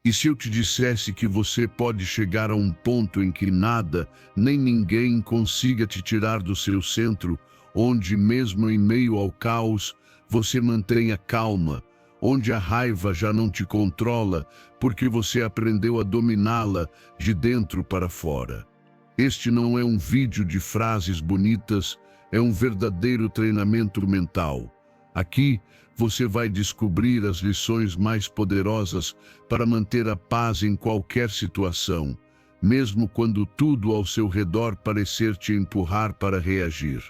E se eu te dissesse que você pode chegar a um ponto em que nada, nem ninguém consiga te tirar do seu centro, onde mesmo em meio ao caos, você mantenha calma, onde a raiva já não te controla, porque você aprendeu a dominá-la de dentro para fora. Este não é um vídeo de frases bonitas, é um verdadeiro treinamento mental. Aqui, você vai descobrir as lições mais poderosas para manter a paz em qualquer situação, mesmo quando tudo ao seu redor parecer te empurrar para reagir.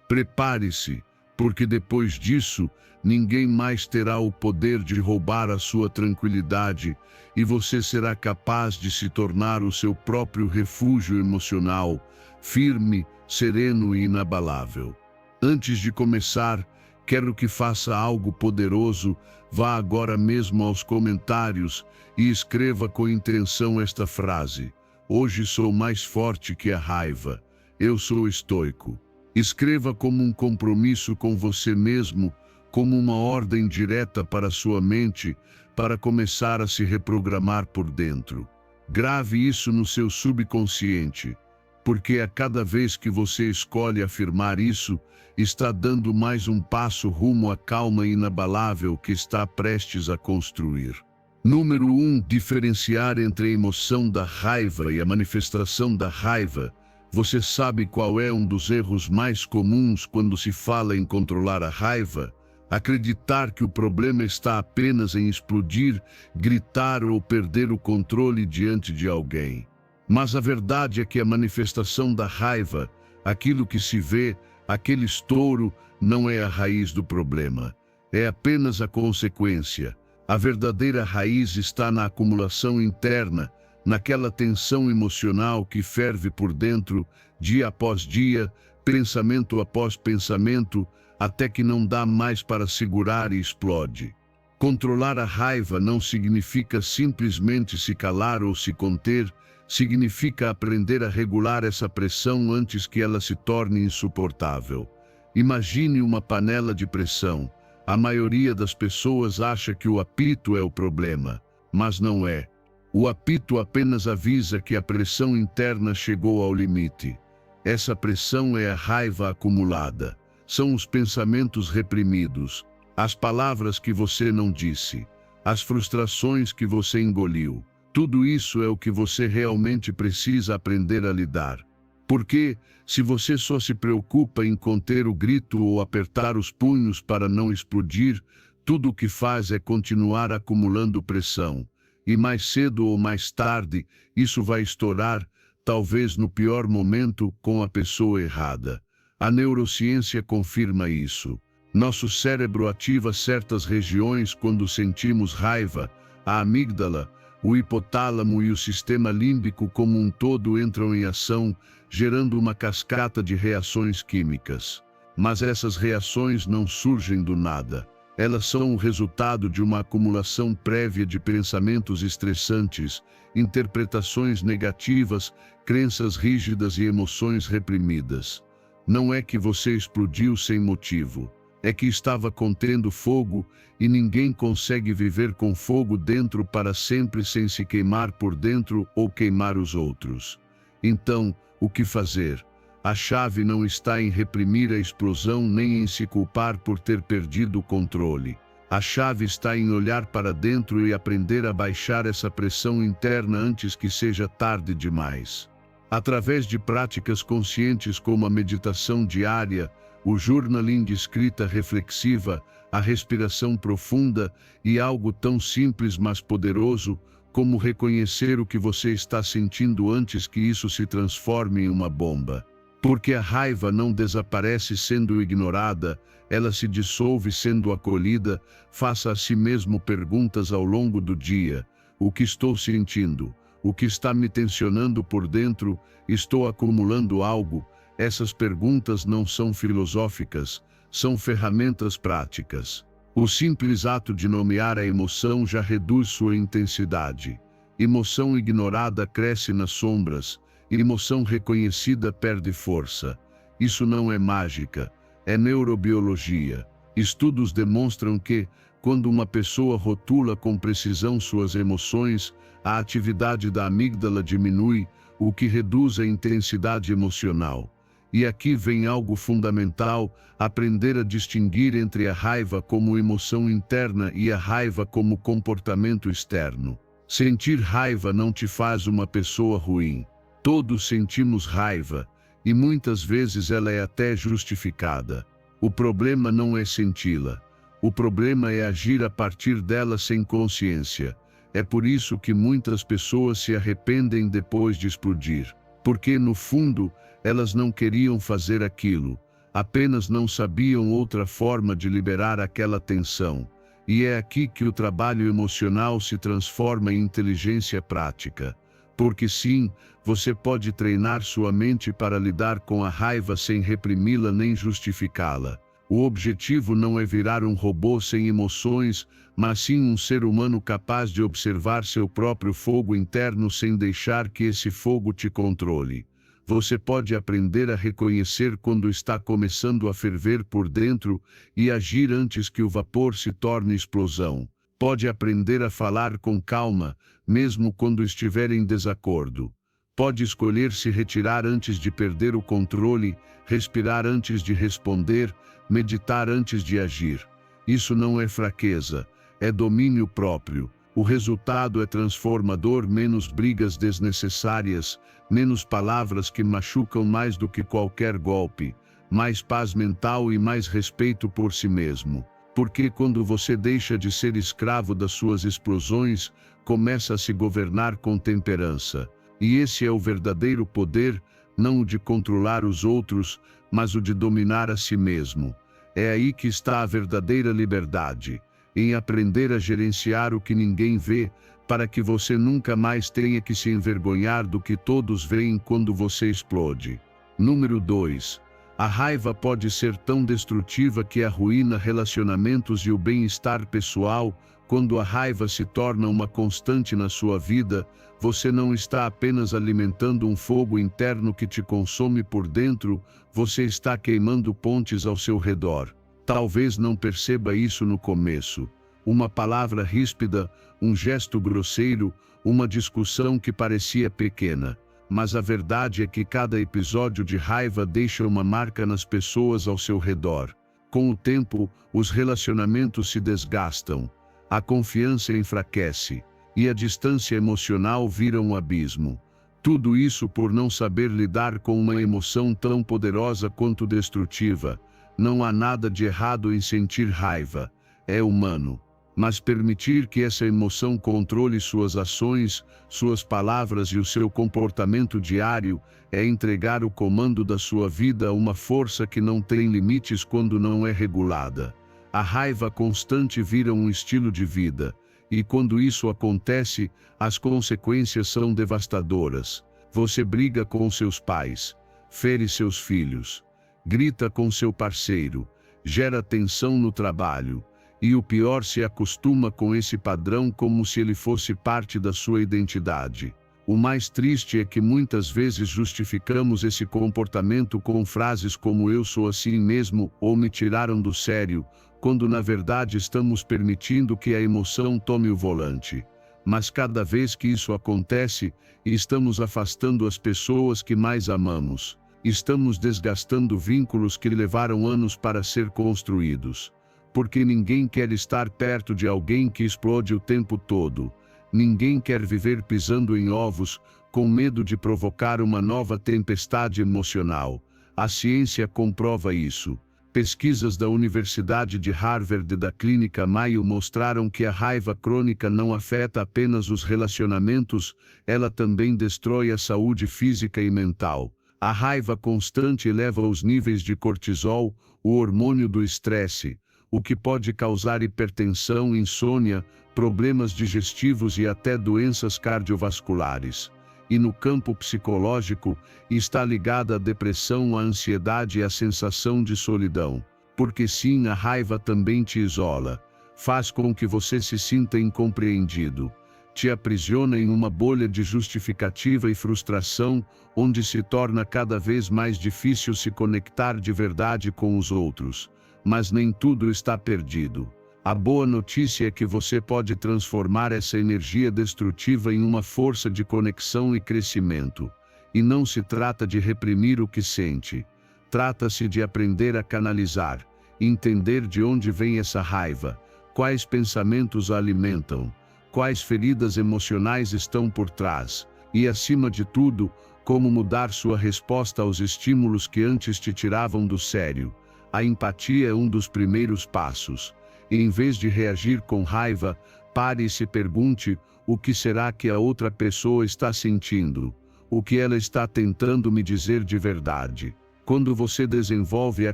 Prepare-se, porque depois disso, ninguém mais terá o poder de roubar a sua tranquilidade e você será capaz de se tornar o seu próprio refúgio emocional, firme, sereno e inabalável. Antes de começar, quero que faça algo poderoso. Vá agora mesmo aos comentários e escreva com intenção esta frase: hoje sou mais forte que a raiva. Eu sou estoico. Escreva como um compromisso com você mesmo, como uma ordem direta para sua mente, para começar a se reprogramar por dentro. Grave isso no seu subconsciente, porque a cada vez que você escolhe afirmar isso, está dando mais um passo rumo à calma inabalável que está prestes a construir. Número 1. Diferenciar entre a emoção da raiva e a manifestação da raiva. Você sabe qual é um dos erros mais comuns quando se fala em controlar a raiva? Acreditar que o problema está apenas em explodir, gritar ou perder o controle diante de alguém. Mas a verdade é que a manifestação da raiva, aquilo que se vê, aquele estouro, não é a raiz do problema. É apenas a consequência. A verdadeira raiz está na acumulação interna, naquela tensão emocional que ferve por dentro, dia após dia, pensamento após pensamento, até que não dá mais para segurar e explode. Controlar a raiva não significa simplesmente se calar ou se conter, significa aprender a regular essa pressão antes que ela se torne insuportável. Imagine uma panela de pressão. A maioria das pessoas acha que o apito é o problema, mas não é. O apito apenas avisa que a pressão interna chegou ao limite. Essa pressão é a raiva acumulada. São os pensamentos reprimidos, as palavras que você não disse, as frustrações que você engoliu. Tudo isso é o que você realmente precisa aprender a lidar. Porque, se você só se preocupa em conter o grito ou apertar os punhos para não explodir, tudo o que faz é continuar acumulando pressão. E mais cedo ou mais tarde, isso vai estourar, talvez no pior momento, com a pessoa errada. A neurociência confirma isso. Nosso cérebro ativa certas regiões quando sentimos raiva. A amígdala, o hipotálamo e o sistema límbico como um todo entram em ação, gerando uma cascata de reações químicas. Mas essas reações não surgem do nada. Elas são o resultado de uma acumulação prévia de pensamentos estressantes, interpretações negativas, crenças rígidas e emoções reprimidas. Não é que você explodiu sem motivo, é que estava contendo fogo e ninguém consegue viver com fogo dentro para sempre sem se queimar por dentro ou queimar os outros. Então, o que fazer? A chave não está em reprimir a explosão nem em se culpar por ter perdido o controle. A chave está em olhar para dentro e aprender a baixar essa pressão interna antes que seja tarde demais. Através de práticas conscientes como a meditação diária, o journaling de escrita reflexiva, a respiração profunda e algo tão simples mas poderoso como reconhecer o que você está sentindo antes que isso se transforme em uma bomba. Porque a raiva não desaparece sendo ignorada, ela se dissolve sendo acolhida. Faça a si mesmo perguntas ao longo do dia. O que estou sentindo? O que está me tensionando por dentro? Estou acumulando algo? Essas perguntas não são filosóficas, são ferramentas práticas. O simples ato de nomear a emoção já reduz sua intensidade. Emoção ignorada cresce nas sombras, emoção reconhecida perde força. Isso não é mágica, é neurobiologia. Estudos demonstram que, Quando uma pessoa rotula com precisão suas emoções, a atividade da amígdala diminui, o que reduz a intensidade emocional. E aqui vem algo fundamental: aprender a distinguir entre a raiva como emoção interna e a raiva como comportamento externo. Sentir raiva não te faz uma pessoa ruim. Todos sentimos raiva, e muitas vezes ela é até justificada. O problema não é senti-la. O problema é agir a partir dela sem consciência. É por isso que muitas pessoas se arrependem depois de explodir. Porque, no fundo, elas não queriam fazer aquilo, apenas não sabiam outra forma de liberar aquela tensão. E é aqui que o trabalho emocional se transforma em inteligência prática. Porque sim, você pode treinar sua mente para lidar com a raiva sem reprimi-la nem justificá-la. O objetivo não é virar um robô sem emoções, mas sim um ser humano capaz de observar seu próprio fogo interno sem deixar que esse fogo te controle. Você pode aprender a reconhecer quando está começando a ferver por dentro e agir antes que o vapor se torne explosão. Pode aprender a falar com calma, mesmo quando estiver em desacordo. Pode escolher se retirar antes de perder o controle, respirar antes de responder, meditar antes de agir. Isso não é fraqueza, é domínio próprio. O resultado é transformador: menos brigas desnecessárias, menos palavras que machucam mais do que qualquer golpe, mais paz mental e mais respeito por si mesmo. Porque quando você deixa de ser escravo das suas explosões, começa a se governar com temperança. E esse é o verdadeiro poder, não o de controlar os outros, mas o de dominar a si mesmo. É aí que está a verdadeira liberdade, em aprender a gerenciar o que ninguém vê, para que você nunca mais tenha que se envergonhar do que todos veem quando você explode. Número 2. A raiva pode ser tão destrutiva que arruína relacionamentos e o bem-estar pessoal. Quando a raiva se torna uma constante na sua vida, você não está apenas alimentando um fogo interno que te consome por dentro, você está queimando pontes ao seu redor. Talvez não perceba isso no começo. Uma palavra ríspida, um gesto grosseiro, uma discussão que parecia pequena. Mas a verdade é que cada episódio de raiva deixa uma marca nas pessoas ao seu redor. Com o tempo, os relacionamentos se desgastam, a confiança enfraquece, e a distância emocional vira um abismo. Tudo isso por não saber lidar com uma emoção tão poderosa quanto destrutiva. Não há nada de errado em sentir raiva, é humano. Mas permitir que essa emoção controle suas ações, suas palavras e o seu comportamento diário, é entregar o comando da sua vida a uma força que não tem limites quando não é regulada. A raiva constante vira um estilo de vida, e quando isso acontece, as consequências são devastadoras. Você briga com seus pais, fere seus filhos, grita com seu parceiro, gera tensão no trabalho. E o pior, se acostuma com esse padrão como se ele fosse parte da sua identidade. O mais triste é que muitas vezes justificamos esse comportamento com frases como "eu sou assim mesmo" ou "me tiraram do sério", quando na verdade estamos permitindo que a emoção tome o volante. Mas cada vez que isso acontece, estamos afastando as pessoas que mais amamos. Estamos desgastando vínculos que levaram anos para ser construídos. Porque ninguém quer estar perto de alguém que explode o tempo todo. Ninguém quer viver pisando em ovos, com medo de provocar uma nova tempestade emocional. A ciência comprova isso. Pesquisas da Universidade de Harvard e da Clínica Mayo mostraram que a raiva crônica não afeta apenas os relacionamentos, ela também destrói a saúde física e mental. A raiva constante eleva os níveis de cortisol, o hormônio do estresse, o que pode causar hipertensão, insônia, problemas digestivos e até doenças cardiovasculares. E no campo psicológico, está ligada à depressão, à ansiedade e à sensação de solidão. Porque sim, a raiva também te isola, faz com que você se sinta incompreendido, te aprisiona em uma bolha de justificativa e frustração, onde se torna cada vez mais difícil se conectar de verdade com os outros. Mas nem tudo está perdido. A boa notícia é que você pode transformar essa energia destrutiva em uma força de conexão e crescimento. E não se trata de reprimir o que sente. Trata-se de aprender a canalizar, entender de onde vem essa raiva, quais pensamentos a alimentam, quais feridas emocionais estão por trás, e, acima de tudo, como mudar sua resposta aos estímulos que antes te tiravam do sério. A empatia é um dos primeiros passos. E em vez de reagir com raiva, pare e se pergunte: o que será que a outra pessoa está sentindo? O que ela está tentando me dizer de verdade? Quando você desenvolve a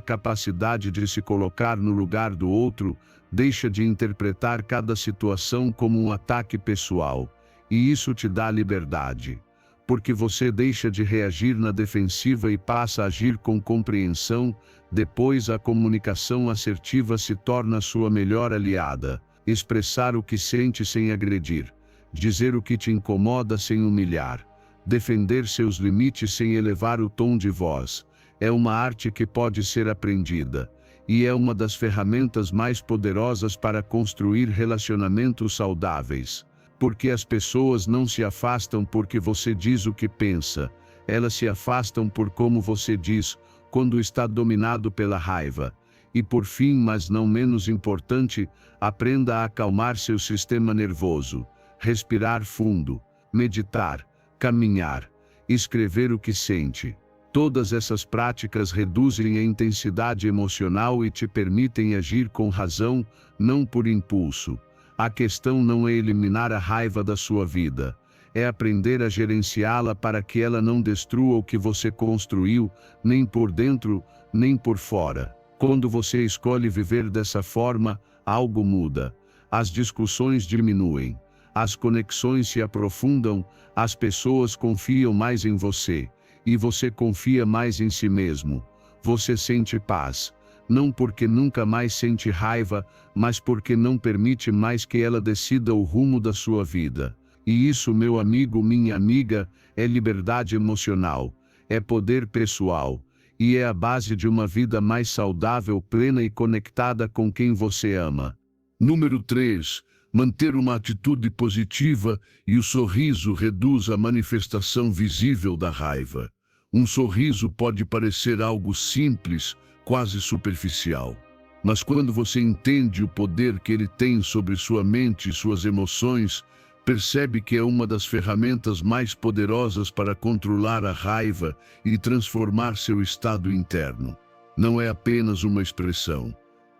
capacidade de se colocar no lugar do outro, deixa de interpretar cada situação como um ataque pessoal. E isso te dá liberdade. Porque você deixa de reagir na defensiva e passa a agir com compreensão. Depois a comunicação assertiva se torna sua melhor aliada. Expressar o que sente sem agredir. Dizer o que te incomoda sem humilhar. Defender seus limites sem elevar o tom de voz. É uma arte que pode ser aprendida. E é uma das ferramentas mais poderosas para construir relacionamentos saudáveis. Porque as pessoas não se afastam porque você diz o que pensa. Elas se afastam por como você diz, quando está dominado pela raiva. E por fim, mas não menos importante, aprenda a acalmar seu sistema nervoso. Respirar fundo, meditar, caminhar, escrever o que sente. Todas essas práticas reduzem a intensidade emocional e te permitem agir com razão, não por impulso. A questão não é eliminar a raiva da sua vida. É aprender a gerenciá-la para que ela não destrua o que você construiu, nem por dentro, nem por fora. Quando você escolhe viver dessa forma, algo muda. As discussões diminuem. As conexões se aprofundam, as pessoas confiam mais em você. E você confia mais em si mesmo. Você sente paz. Não porque nunca mais sente raiva, mas porque não permite mais que ela decida o rumo da sua vida. E isso, meu amigo, minha amiga, é liberdade emocional, é poder pessoal, e é a base de uma vida mais saudável, plena e conectada com quem você ama. Número 3. Manter uma atitude positiva e o sorriso reduz a manifestação visível da raiva. Um sorriso pode parecer algo simples, quase superficial. Mas quando você entende o poder que ele tem sobre sua mente e suas emoções, percebe que é uma das ferramentas mais poderosas para controlar a raiva e transformar seu estado interno. Não é apenas uma expressão.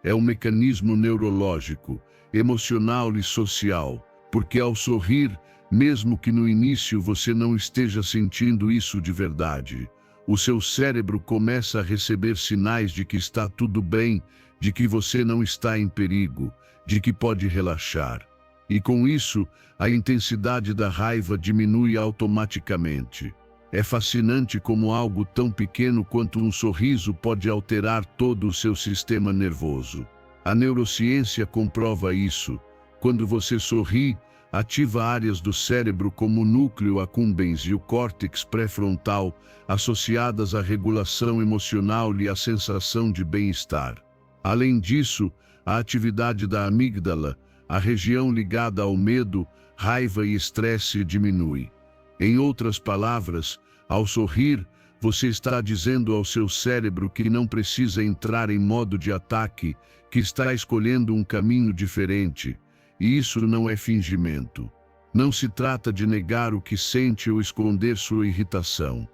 É um mecanismo neurológico, emocional e social, porque ao sorrir, mesmo que no início você não esteja sentindo isso de verdade, o seu cérebro começa a receber sinais de que está tudo bem, de que você não está em perigo, de que pode relaxar. E com isso, a intensidade da raiva diminui automaticamente. É fascinante como algo tão pequeno quanto um sorriso pode alterar todo o seu sistema nervoso. A neurociência comprova isso. Quando você sorri, ativa áreas do cérebro como o núcleo accumbens e o córtex pré-frontal, associadas à regulação emocional e à sensação de bem-estar. Além disso, a atividade da amígdala, a região ligada ao medo, raiva e estresse, diminui. Em outras palavras, ao sorrir, você está dizendo ao seu cérebro que não precisa entrar em modo de ataque, que está escolhendo um caminho diferente. E isso não é fingimento. Não se trata de negar o que sente ou esconder sua irritação.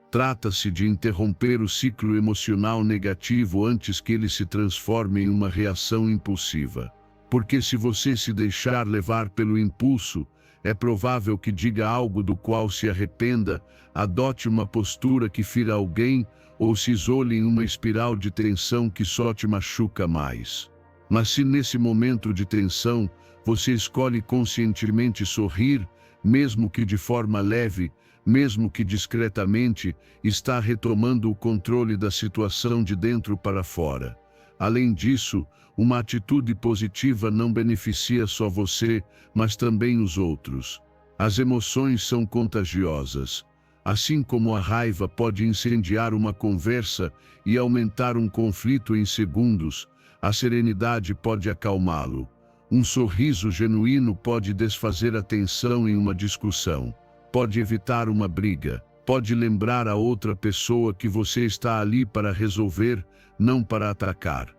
Trata-se de interromper o ciclo emocional negativo antes que ele se transforme em uma reação impulsiva. Porque se você se deixar levar pelo impulso, é provável que diga algo do qual se arrependa, adote uma postura que fira alguém ou se isole em uma espiral de tensão que só te machuca mais. Mas se nesse momento de tensão, você escolhe conscientemente sorrir, mesmo que de forma leve, mesmo que discretamente, está retomando o controle da situação de dentro para fora. Além disso, uma atitude positiva não beneficia só você, mas também os outros. As emoções são contagiosas. Assim como a raiva pode incendiar uma conversa e aumentar um conflito em segundos, A serenidade pode acalmá-lo. Um sorriso genuíno pode desfazer a tensão em uma discussão. Pode evitar uma briga. Pode lembrar a outra pessoa que você está ali para resolver, não para atacar.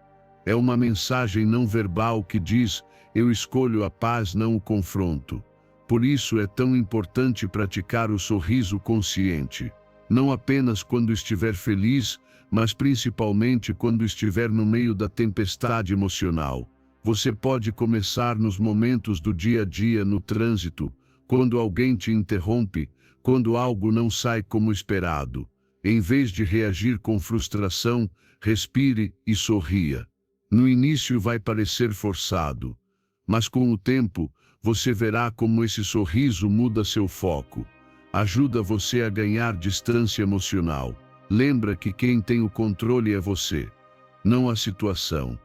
É uma mensagem não verbal que diz: eu escolho a paz, não o confronto. Por isso é tão importante praticar o sorriso consciente. Não apenas quando estiver feliz, mas principalmente quando estiver no meio da tempestade emocional. Você pode começar nos momentos do dia a dia, no trânsito, quando alguém te interrompe, quando algo não sai como esperado. Em vez de reagir com frustração, respire e sorria. No início vai parecer forçado, mas com o tempo, você verá como esse sorriso muda seu foco. Ajuda você a ganhar distância emocional. Lembra que quem tem o controle é você, não a situação,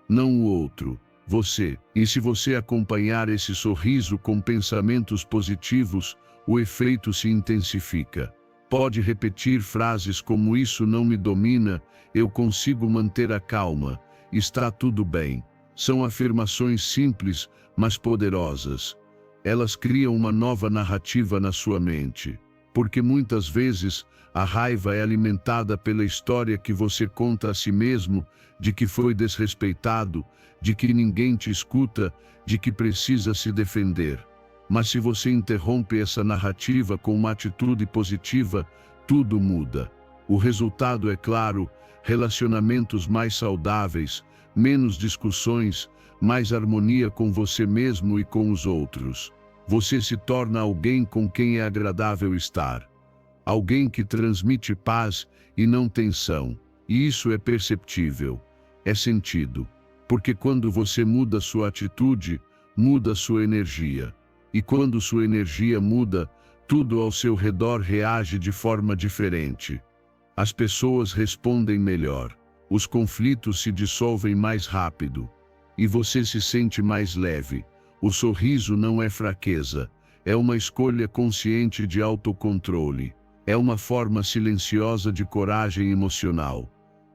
não o outro, você. E se você acompanhar esse sorriso com pensamentos positivos, o efeito se intensifica. Pode repetir frases como: isso não me domina, eu consigo manter a calma, está tudo bem. São afirmações simples, mas poderosas. Elas criam uma nova narrativa na sua mente. Porque muitas vezes, a raiva é alimentada pela história que você conta a si mesmo, de que foi desrespeitado, de que ninguém te escuta, de que precisa se defender. Mas se você interrompe essa narrativa com uma atitude positiva, tudo muda. O resultado é claro: relacionamentos mais saudáveis, menos discussões, mais harmonia com você mesmo e com os outros. Você se torna alguém com quem é agradável estar. Alguém que transmite paz e não tensão. E isso é perceptível, é sentido. Porque quando você muda sua atitude, muda sua energia. E quando sua energia muda, tudo ao seu redor reage de forma diferente. As pessoas respondem melhor. Os conflitos se dissolvem mais rápido. E você se sente mais leve. O sorriso não é fraqueza, é uma escolha consciente de autocontrole. É uma forma silenciosa de coragem emocional.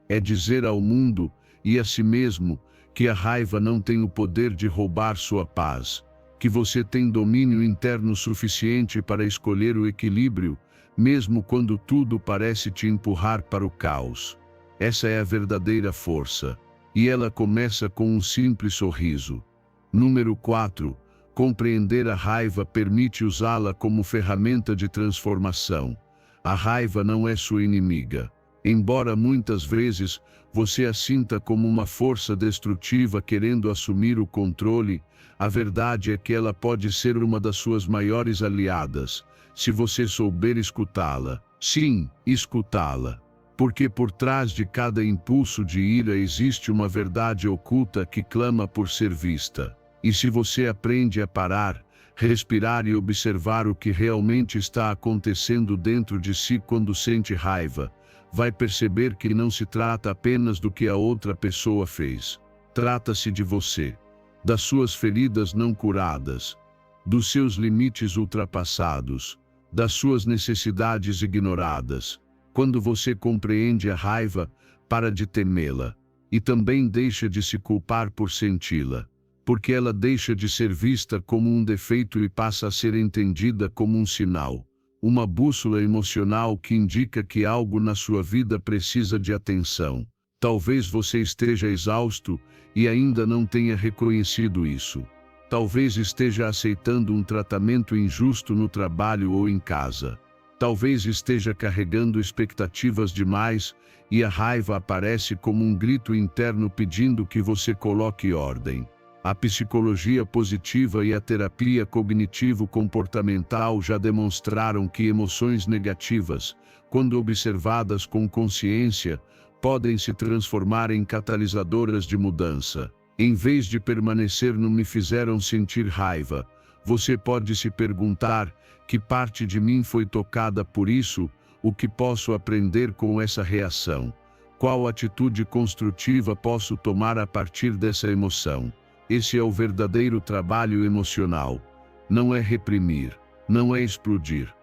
É dizer ao mundo e a si mesmo que a raiva não tem o poder de roubar sua paz, que você tem domínio interno suficiente para escolher o equilíbrio, mesmo quando tudo parece te empurrar para o caos. Essa é a verdadeira força, e ela começa com um simples sorriso. Número 4. Compreender a raiva permite usá-la como ferramenta de transformação. A raiva não é sua inimiga. Embora muitas vezes você a sinta como uma força destrutiva querendo assumir o controle, a verdade é que ela pode ser uma das suas maiores aliadas, se você souber escutá-la. Sim, escutá-la. Porque por trás de cada impulso de ira existe uma verdade oculta que clama por ser vista. E se você aprende a parar, respirar e observar o que realmente está acontecendo dentro de si quando sente raiva, vai perceber que não se trata apenas do que a outra pessoa fez. Trata-se de você, das suas feridas não curadas, dos seus limites ultrapassados, das suas necessidades ignoradas. Quando você compreende a raiva, para de temê-la, e também deixa de se culpar por senti-la, porque ela deixa de ser vista como um defeito e passa a ser entendida como um sinal, uma bússola emocional que indica que algo na sua vida precisa de atenção. Talvez você esteja exausto e ainda não tenha reconhecido isso. Talvez esteja aceitando um tratamento injusto no trabalho ou em casa. Talvez esteja carregando expectativas demais e a raiva aparece como um grito interno pedindo que você coloque ordem. A psicologia positiva e a terapia cognitivo-comportamental já demonstraram que emoções negativas, quando observadas com consciência, podem se transformar em catalisadoras de mudança. Em vez de permanecer no "me fizeram sentir raiva", você pode se perguntar: que parte de mim foi tocada por isso? O que posso aprender com essa reação? Qual atitude construtiva posso tomar a partir dessa emoção? Esse é o verdadeiro trabalho emocional. Não é reprimir, não é explodir,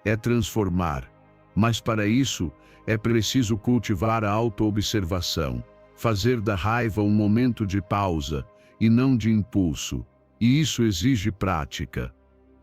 é transformar. Mas para isso, é preciso cultivar a autoobservação. fazer da raiva um momento de pausa e não de impulso. E isso exige prática.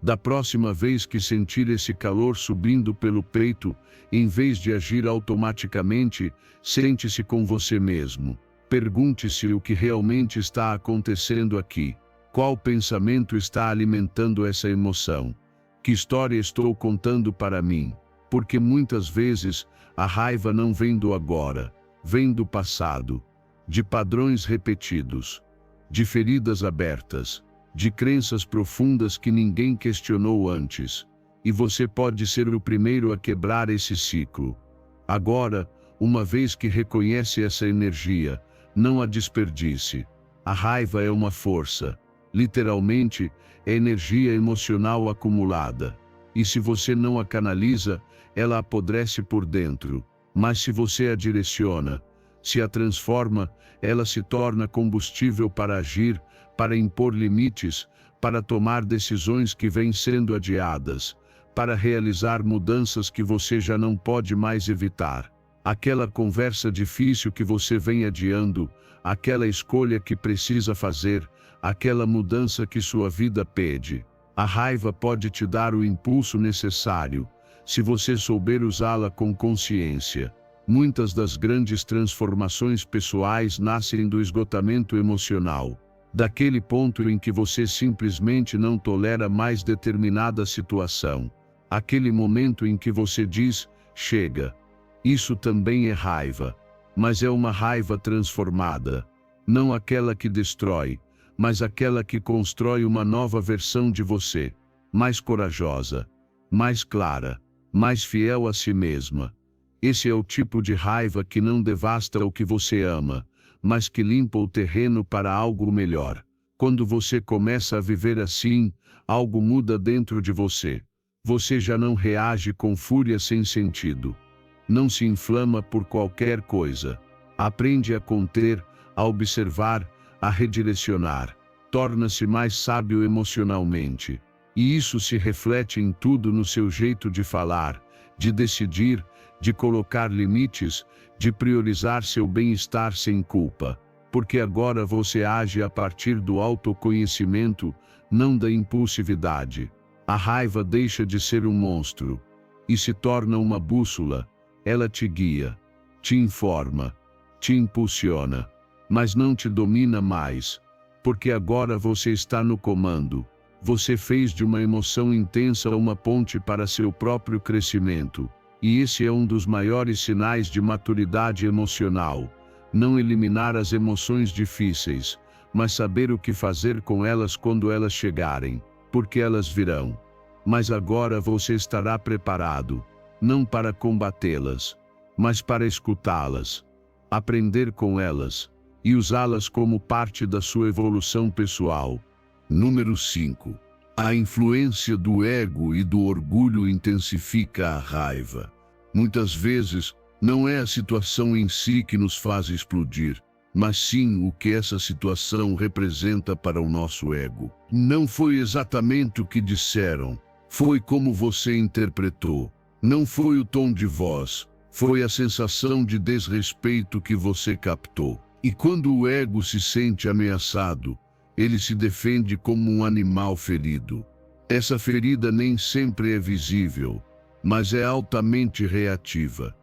Da próxima vez que sentir esse calor subindo pelo peito, em vez de agir automaticamente, sente-se com você mesmo. Pergunte-se o que realmente está acontecendo aqui. Qual pensamento está alimentando essa emoção? Que história estou contando para mim? Porque muitas vezes a raiva não vem do agora, vem do passado, de padrões repetidos, de feridas abertas, de crenças profundas que ninguém questionou antes. E você pode ser o primeiro a quebrar esse ciclo. Agora, uma vez que reconhece essa energia, não a desperdice. A raiva é uma força. Literalmente, é energia emocional acumulada. E se você não a canaliza, ela apodrece por dentro. Mas se você a direciona, se a transforma, ela se torna combustível para agir, para impor limites, para tomar decisões que vêm sendo adiadas, para realizar mudanças que você já não pode mais evitar. Aquela conversa difícil que você vem adiando, aquela escolha que precisa fazer, aquela mudança que sua vida pede. A raiva pode te dar o impulso necessário, se você souber usá-la com consciência. Muitas das grandes transformações pessoais nascem do esgotamento emocional, daquele ponto em que você simplesmente não tolera mais determinada situação. Aquele momento em que você diz, chega. Isso também é raiva, mas é uma raiva transformada. Não aquela que destrói, mas aquela que constrói uma nova versão de você, mais corajosa, mais clara, mais fiel a si mesma. Esse é o tipo de raiva que não devasta o que você ama, mas que limpa o terreno para algo melhor. Quando você começa a viver assim, algo muda dentro de você. Você já não reage com fúria sem sentido. Não se inflama por qualquer coisa. Aprende a conter, a observar, a redirecionar. Torna-se mais sábio emocionalmente. E isso se reflete em tudo no seu jeito de falar, de decidir, de colocar limites, de priorizar seu bem-estar sem culpa. Porque agora você age a partir do autoconhecimento, não da impulsividade. A raiva deixa de ser um monstro e se torna uma bússola. Ela te guia, te informa, te impulsiona, mas não te domina mais, porque agora você está no comando. Você fez de uma emoção intensa uma ponte para seu próprio crescimento, e esse é um dos maiores sinais de maturidade emocional. Não eliminar as emoções difíceis, mas saber o que fazer com elas quando elas chegarem, porque elas virão. Mas agora você estará preparado, não para combatê-las, mas para escutá-las, aprender com elas e usá-las como parte da sua evolução pessoal. Número 5. A influência do ego e do orgulho intensifica a raiva. Muitas vezes, não é a situação em si que nos faz explodir, mas sim o que essa situação representa para o nosso ego. Não foi exatamente o que disseram, foi como você interpretou. Não foi o tom de voz, foi a sensação de desrespeito que você captou. E quando o ego se sente ameaçado, ele se defende como um animal ferido. Essa ferida nem sempre é visível, mas é altamente reativa.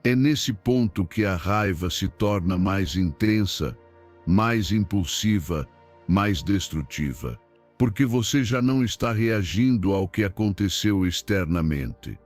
É nesse ponto que a raiva se torna mais intensa, mais impulsiva, mais destrutiva. Porque você já não está reagindo ao que aconteceu externamente.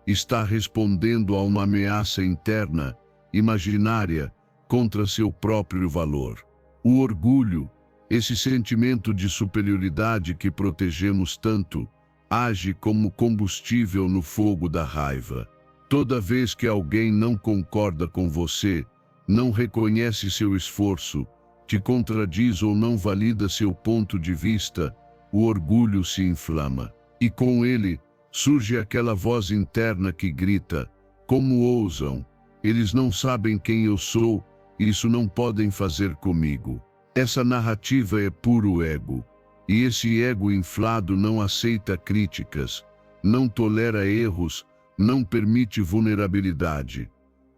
Está respondendo a uma ameaça interna, imaginária, contra seu próprio valor. O orgulho, esse sentimento de superioridade que protegemos tanto, age como combustível no fogo da raiva. Toda vez que alguém não concorda com você, não reconhece seu esforço, te contradiz ou não valida seu ponto de vista, o orgulho se inflama. E com ele, surge aquela voz interna que grita, como ousam? Eles não sabem quem eu sou, isso não podem fazer comigo. Essa narrativa é puro ego. E esse ego inflado não aceita críticas, não tolera erros, não permite vulnerabilidade.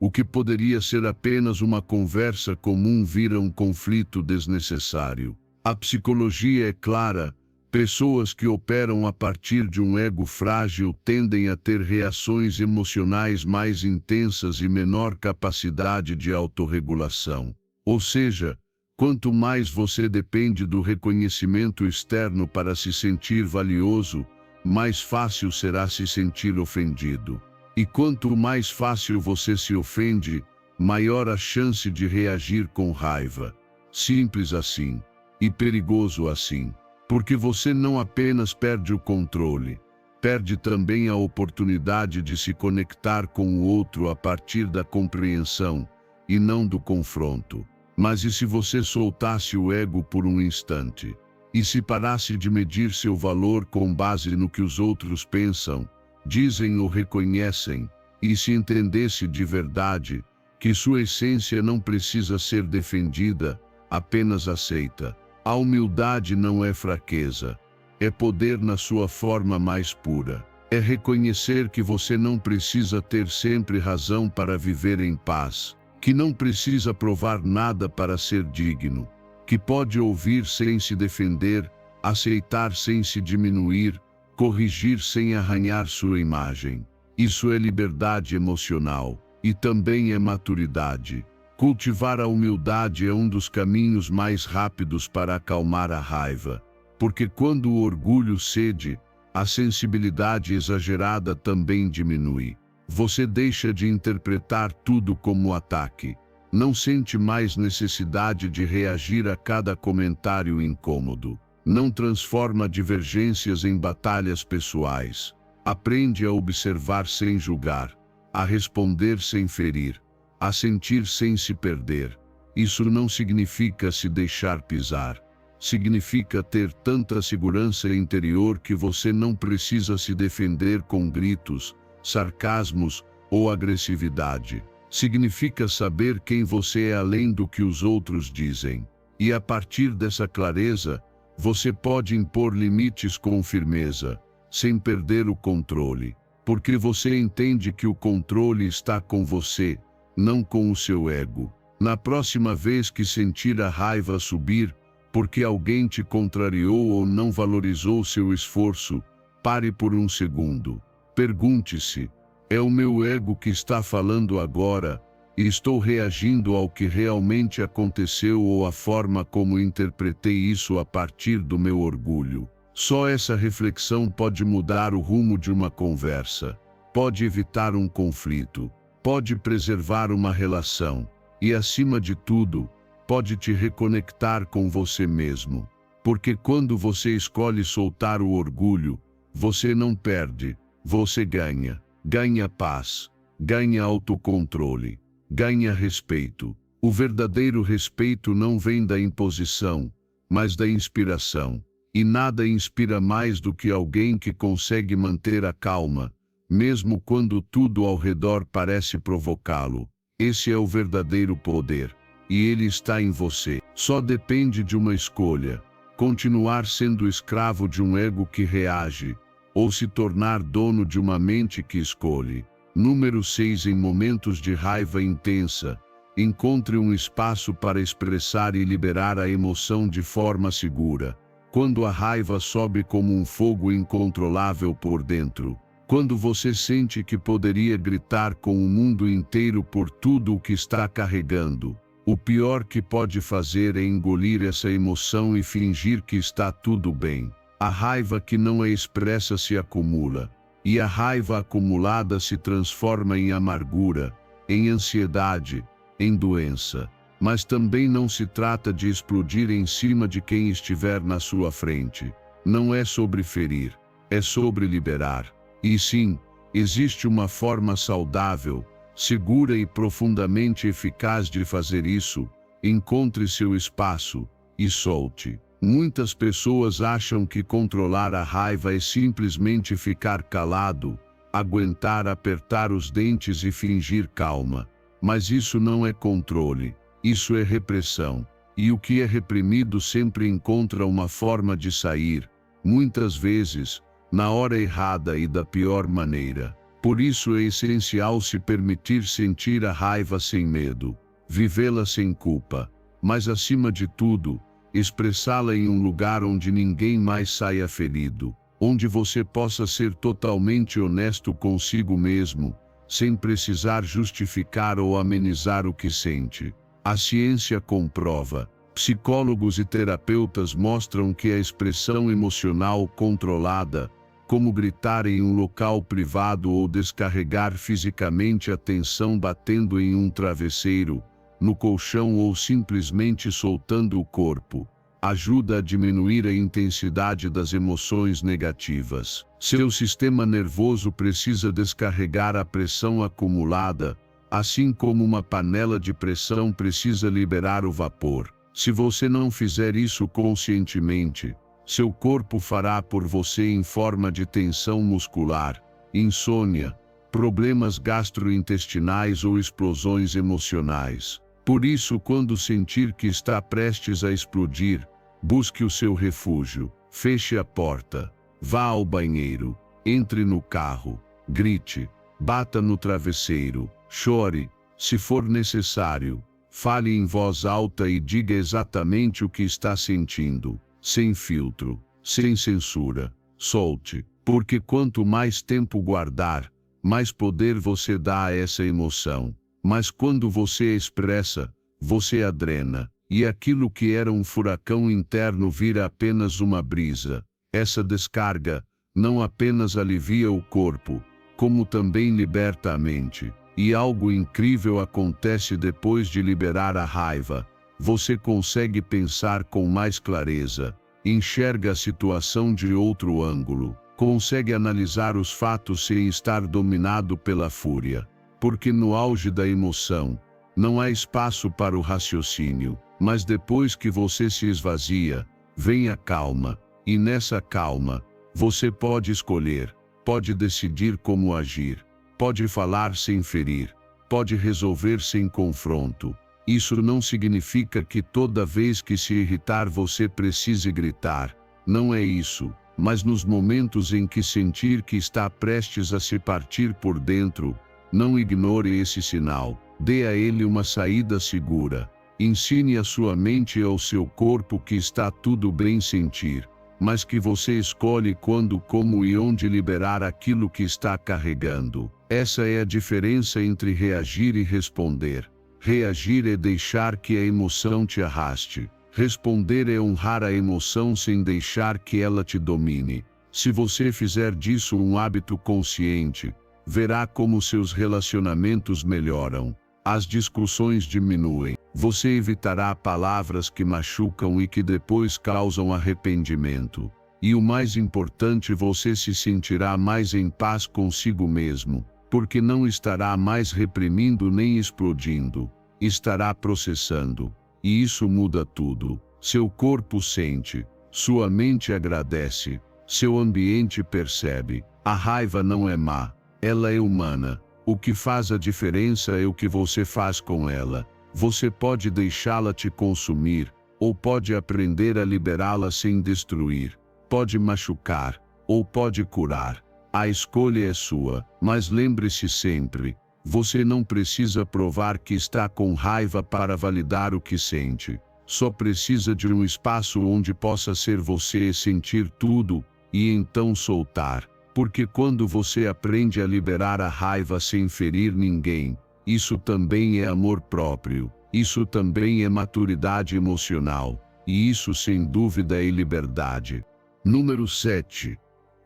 O que poderia ser apenas uma conversa comum vira um conflito desnecessário. A psicologia é clara. Pessoas que operam a partir de um ego frágil tendem a ter reações emocionais mais intensas e menor capacidade de autorregulação. Ou seja, quanto mais você depende do reconhecimento externo para se sentir valioso, mais fácil será se sentir ofendido. E quanto mais fácil você se ofende, maior a chance de reagir com raiva. Simples assim. E perigoso assim. Porque você não apenas perde o controle, perde também a oportunidade de se conectar com o outro a partir da compreensão, e não do confronto. Mas e se você soltasse o ego por um instante? E se parasse de medir seu valor com base no que os outros pensam, dizem ou reconhecem, e se entendesse de verdade que sua essência não precisa ser defendida, apenas aceita? A humildade não é fraqueza, é poder na sua forma mais pura. É reconhecer que você não precisa ter sempre razão para viver em paz, que não precisa provar nada para ser digno, que pode ouvir sem se defender, aceitar sem se diminuir, corrigir sem arranhar sua imagem. Isso é liberdade emocional, e também é maturidade. Cultivar a humildade é um dos caminhos mais rápidos para acalmar a raiva, porque quando o orgulho cede, a sensibilidade exagerada também diminui. Você deixa de interpretar tudo como ataque. Não sente mais necessidade de reagir a cada comentário incômodo. Não transforma divergências em batalhas pessoais. Aprende a observar sem julgar, a responder sem ferir, a sentir sem se perder. Isso não significa se deixar pisar. Significa ter tanta segurança interior que você não precisa se defender com gritos, sarcasmos ou agressividade. Significa saber quem você é além do que os outros dizem. E a partir dessa clareza, você pode impor limites com firmeza, sem perder o controle. Porque você entende que o controle está com você, não com o seu ego. Na próxima vez que sentir a raiva subir, porque alguém te contrariou ou não valorizou seu esforço, pare por um segundo. Pergunte-se: é o meu ego que está falando agora, e estou reagindo ao que realmente aconteceu ou à forma como interpretei isso a partir do meu orgulho? Só essa reflexão pode mudar o rumo de uma conversa, pode evitar um conflito, pode preservar uma relação e, acima de tudo, pode te reconectar com você mesmo. Porque quando você escolhe soltar o orgulho, você não perde, você ganha. Ganha paz, ganha autocontrole, ganha respeito. O verdadeiro respeito não vem da imposição, mas da inspiração. E nada inspira mais do que alguém que consegue manter a calma, mesmo quando tudo ao redor parece provocá-lo. Esse é o verdadeiro poder, e ele está em você. Só depende de uma escolha: continuar sendo escravo de um ego que reage, ou se tornar dono de uma mente que escolhe. Número 6. Em momentos de raiva intensa, encontre um espaço para expressar e liberar a emoção de forma segura. Quando a raiva sobe como um fogo incontrolável por dentro, quando você sente que poderia gritar com o mundo inteiro por tudo o que está carregando, o pior que pode fazer é engolir essa emoção e fingir que está tudo bem. A raiva que não é expressa se acumula, e a raiva acumulada se transforma em amargura, em ansiedade, em doença. Mas também não se trata de explodir em cima de quem estiver na sua frente. Não é sobre ferir, é sobre liberar. E sim, existe uma forma saudável, segura e profundamente eficaz de fazer isso. Encontre seu espaço e solte. Muitas pessoas acham que controlar a raiva é simplesmente ficar calado, aguentar apertar os dentes e fingir calma. Mas isso não é controle, isso é repressão. E o que é reprimido sempre encontra uma forma de sair, muitas vezes, na hora errada e da pior maneira. Por isso é essencial se permitir sentir a raiva sem medo, vivê-la sem culpa, mas acima de tudo, expressá-la em um lugar onde ninguém mais saia ferido, onde você possa ser totalmente honesto consigo mesmo, sem precisar justificar ou amenizar o que sente. A ciência comprova, psicólogos e terapeutas mostram que a expressão emocional controlada, como gritar em um local privado ou descarregar fisicamente a tensão batendo em um travesseiro, no colchão ou simplesmente soltando o corpo, ajuda a diminuir a intensidade das emoções negativas. Seu sistema nervoso precisa descarregar a pressão acumulada, assim como uma panela de pressão precisa liberar o vapor. Se você não fizer isso conscientemente, seu corpo fará por você em forma de tensão muscular, insônia, problemas gastrointestinais ou explosões emocionais. Por isso, quando sentir que está prestes a explodir, busque o seu refúgio, feche a porta, vá ao banheiro, entre no carro, grite, bata no travesseiro, chore, se for necessário, fale em voz alta e diga exatamente o que está sentindo. Sem filtro, sem censura, solte, porque quanto mais tempo guardar, mais poder você dá a essa emoção. Mas quando você expressa, você a drena, e aquilo que era um furacão interno vira apenas uma brisa. Essa descarga não apenas alivia o corpo, como também liberta a mente. E algo incrível acontece depois de liberar a raiva. Você consegue pensar com mais clareza, enxerga a situação de outro ângulo, consegue analisar os fatos sem estar dominado pela fúria. Porque no auge da emoção, não há espaço para o raciocínio, mas depois que você se esvazia, vem a calma, e nessa calma, você pode escolher, pode decidir como agir, pode falar sem ferir, pode resolver sem confronto. Isso não significa que toda vez que se irritar você precise gritar. Não é isso, mas nos momentos em que sentir que está prestes a se partir por dentro, não ignore esse sinal, dê a ele uma saída segura. Ensine a sua mente e ao seu corpo que está tudo bem sentir, mas que você escolhe quando, como e onde liberar aquilo que está carregando. Essa é a diferença entre reagir e responder. Reagir é deixar que a emoção te arraste. Responder é honrar a emoção sem deixar que ela te domine. Se você fizer disso um hábito consciente, verá como seus relacionamentos melhoram. As discussões diminuem. Você evitará palavras que machucam e que depois causam arrependimento. E o mais importante, você se sentirá mais em paz consigo mesmo, porque não estará mais reprimindo nem explodindo, estará processando. E isso muda tudo. Seu corpo sente, sua mente agradece, seu ambiente percebe. A raiva não é má, ela é humana. O que faz a diferença é o que você faz com ela. Você pode deixá-la te consumir, ou pode aprender a liberá-la sem destruir. Pode machucar, ou pode curar. A escolha é sua, mas lembre-se sempre, você não precisa provar que está com raiva para validar o que sente. Só precisa de um espaço onde possa ser você e sentir tudo, e então soltar. Porque quando você aprende a liberar a raiva sem ferir ninguém, isso também é amor próprio, isso também é maturidade emocional, e isso sem dúvida é liberdade. Número 7.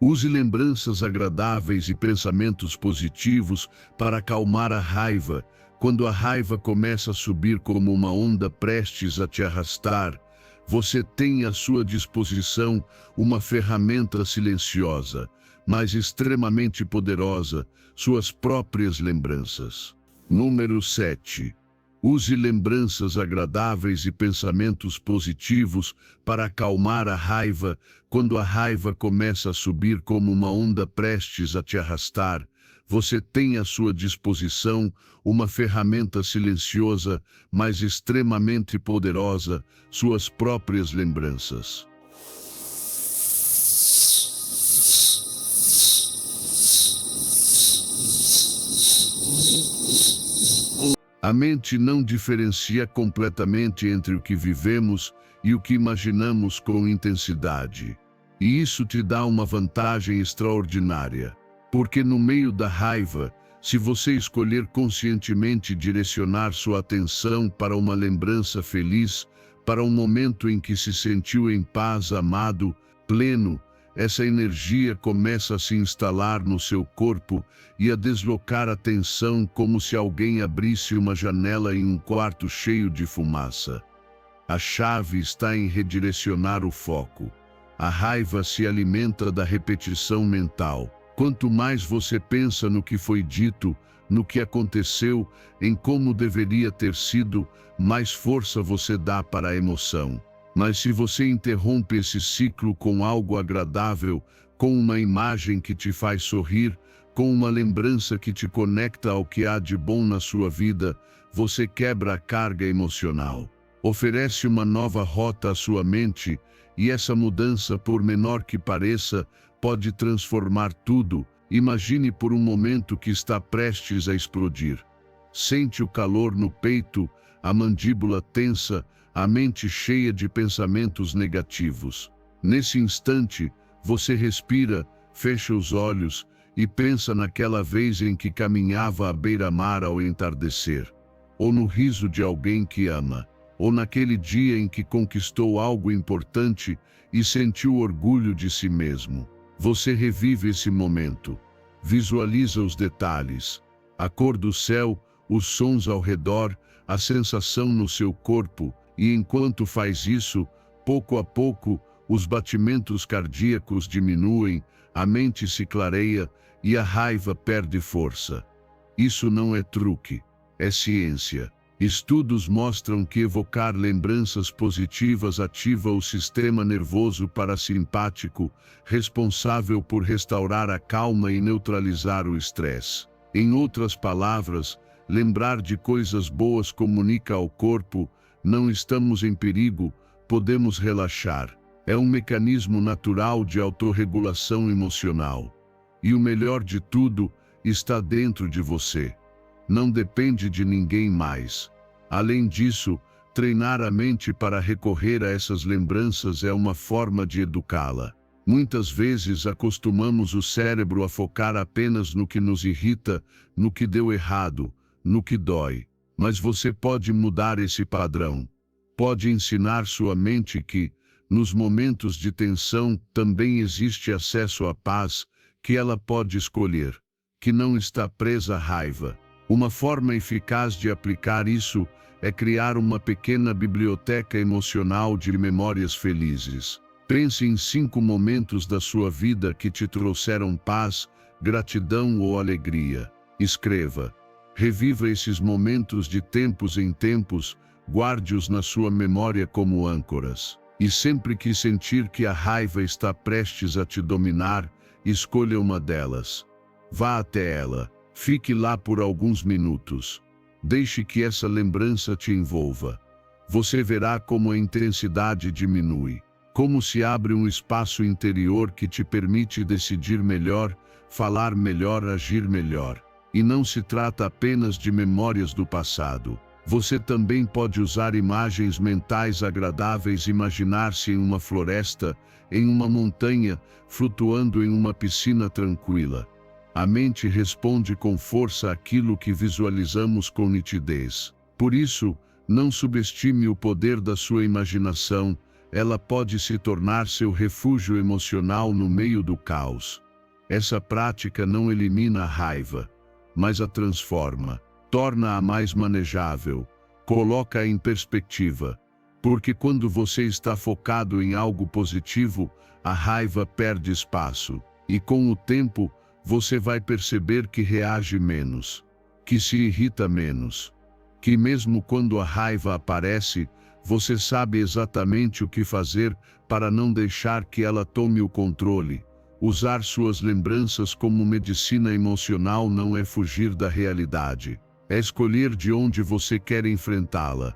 Use lembranças agradáveis e pensamentos positivos para acalmar a raiva. Quando a raiva começa a subir como uma onda prestes a te arrastar, você tem à sua disposição uma ferramenta silenciosa, mas extremamente poderosa, suas próprias lembranças. Número 7. Use lembranças agradáveis e pensamentos positivos para acalmar a raiva. Quando a raiva começa a subir como uma onda prestes a te arrastar, você tem à sua disposição uma ferramenta silenciosa, mas extremamente poderosa, suas próprias lembranças. A mente não diferencia completamente entre o que vivemos e o que imaginamos com intensidade. E isso te dá uma vantagem extraordinária. Porque no meio da raiva, se você escolher conscientemente direcionar sua atenção para uma lembrança feliz, para um momento em que se sentiu em paz, amado, pleno, essa energia começa a se instalar no seu corpo e a deslocar a tensão como se alguém abrisse uma janela em um quarto cheio de fumaça. A chave está em redirecionar o foco. A raiva se alimenta da repetição mental. Quanto mais você pensa no que foi dito, no que aconteceu, em como deveria ter sido, mais força você dá para a emoção. Mas se você interrompe esse ciclo com algo agradável, com uma imagem que te faz sorrir, com uma lembrança que te conecta ao que há de bom na sua vida, você quebra a carga emocional. Oferece uma nova rota à sua mente, e essa mudança, por menor que pareça, pode transformar tudo. Imagine por um momento que está prestes a explodir. Sente o calor no peito, a mandíbula tensa, a mente cheia de pensamentos negativos. Nesse instante, você respira, fecha os olhos e pensa naquela vez em que caminhava à beira-mar ao entardecer, ou no riso de alguém que ama, ou naquele dia em que conquistou algo importante e sentiu orgulho de si mesmo. Você revive esse momento, visualiza os detalhes, a cor do céu, os sons ao redor, a sensação no seu corpo, e enquanto faz isso, pouco a pouco, os batimentos cardíacos diminuem, a mente se clareia e a raiva perde força. Isso não é truque, é ciência. Estudos mostram que evocar lembranças positivas ativa o sistema nervoso parasimpático, responsável por restaurar a calma e neutralizar o estresse. Em outras palavras, lembrar de coisas boas comunica ao corpo: não estamos em perigo, podemos relaxar. É um mecanismo natural de autorregulação emocional. E o melhor de tudo está dentro de você. Não depende de ninguém mais. Além disso, treinar a mente para recorrer a essas lembranças é uma forma de educá-la. Muitas vezes acostumamos o cérebro a focar apenas no que nos irrita, no que deu errado, no que dói. Mas você pode mudar esse padrão. Pode ensinar sua mente que, nos momentos de tensão, também existe acesso à paz, que ela pode escolher, que não está presa à raiva. Uma forma eficaz de aplicar isso é criar uma pequena biblioteca emocional de memórias felizes. Pense em 5 momentos da sua vida que te trouxeram paz, gratidão ou alegria. Escreva. Reviva esses momentos de tempos em tempos, guarde-os na sua memória como âncoras. E sempre que sentir que a raiva está prestes a te dominar, escolha uma delas. Vá até ela. Fique lá por alguns minutos. Deixe que essa lembrança te envolva. Você verá como a intensidade diminui, como se abre um espaço interior que te permite decidir melhor, falar melhor, agir melhor. E não se trata apenas de memórias do passado. Você também pode usar imagens mentais agradáveis, imaginar-se em uma floresta, em uma montanha, flutuando em uma piscina tranquila. A mente responde com força àquilo que visualizamos com nitidez. Por isso, não subestime o poder da sua imaginação, ela pode se tornar seu refúgio emocional no meio do caos. Essa prática não elimina a raiva, mas a transforma, torna-a mais manejável, coloca-a em perspectiva. Porque quando você está focado em algo positivo, a raiva perde espaço, e com o tempo, você vai perceber que reage menos, que se irrita menos, que mesmo quando a raiva aparece, você sabe exatamente o que fazer para não deixar que ela tome o controle. Usar suas lembranças como medicina emocional não é fugir da realidade, é escolher de onde você quer enfrentá-la.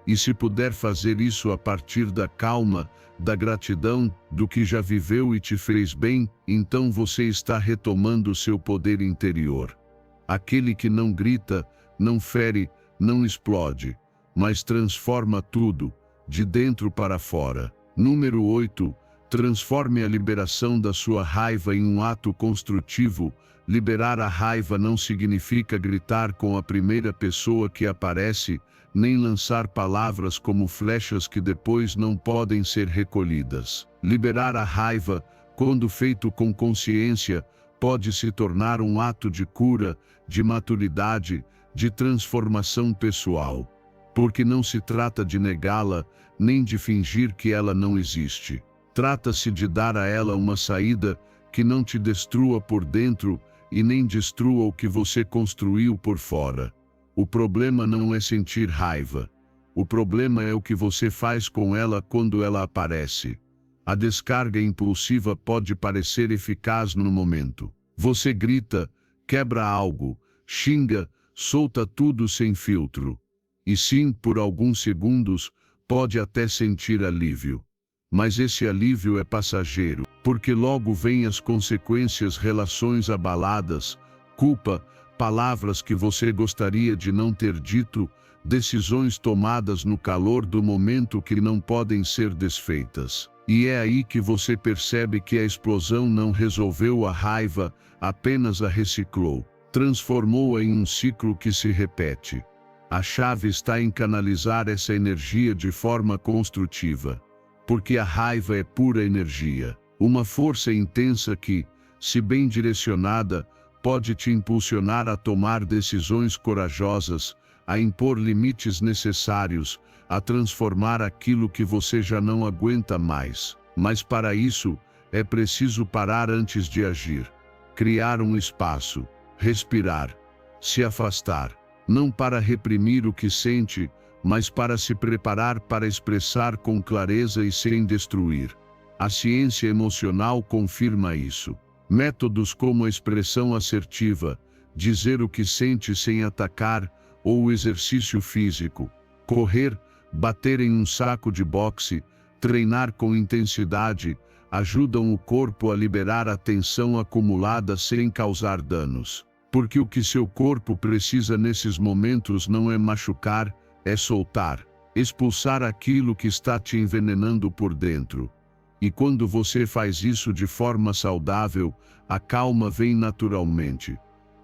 E se puder fazer isso a partir da calma, da gratidão, do que já viveu e te fez bem, então você está retomando seu poder interior. Aquele que não grita, não fere, não explode, mas transforma tudo, de dentro para fora. Número 8. Transforme a liberação da sua raiva em um ato construtivo. Liberar a raiva não significa gritar com a primeira pessoa que aparece, nem lançar palavras como flechas que depois não podem ser recolhidas. Liberar a raiva, quando feito com consciência, pode se tornar um ato de cura, de maturidade, de transformação pessoal. Porque não se trata de negá-la, nem de fingir que ela não existe. Trata-se de dar a ela uma saída que não te destrua por dentro e nem destrua o que você construiu por fora. O problema não é sentir raiva. O problema é o que você faz com ela quando ela aparece. A descarga impulsiva pode parecer eficaz no momento. Você grita, quebra algo, xinga, solta tudo sem filtro. E sim, por alguns segundos, pode até sentir alívio. Mas esse alívio é passageiro, porque logo vêm as consequências, relações abaladas, culpa, palavras que você gostaria de não ter dito, decisões tomadas no calor do momento que não podem ser desfeitas. E é aí que você percebe que a explosão não resolveu a raiva, apenas a reciclou, transformou-a em um ciclo que se repete. A chave está em canalizar essa energia de forma construtiva. Porque a raiva é pura energia, uma força intensa que, se bem direcionada, pode te impulsionar a tomar decisões corajosas, a impor limites necessários, a transformar aquilo que você já não aguenta mais. Mas para isso, é preciso parar antes de agir, criar um espaço, respirar, se afastar, não para reprimir o que sente, mas para se preparar para expressar com clareza e sem destruir. A ciência emocional confirma isso. Métodos como a expressão assertiva, dizer o que sente sem atacar, ou o exercício físico, correr, bater em um saco de boxe, treinar com intensidade, ajudam o corpo a liberar a tensão acumulada sem causar danos. Porque o que seu corpo precisa nesses momentos não é machucar, é soltar, expulsar aquilo que está te envenenando por dentro. E quando você faz isso de forma saudável, a calma vem naturalmente.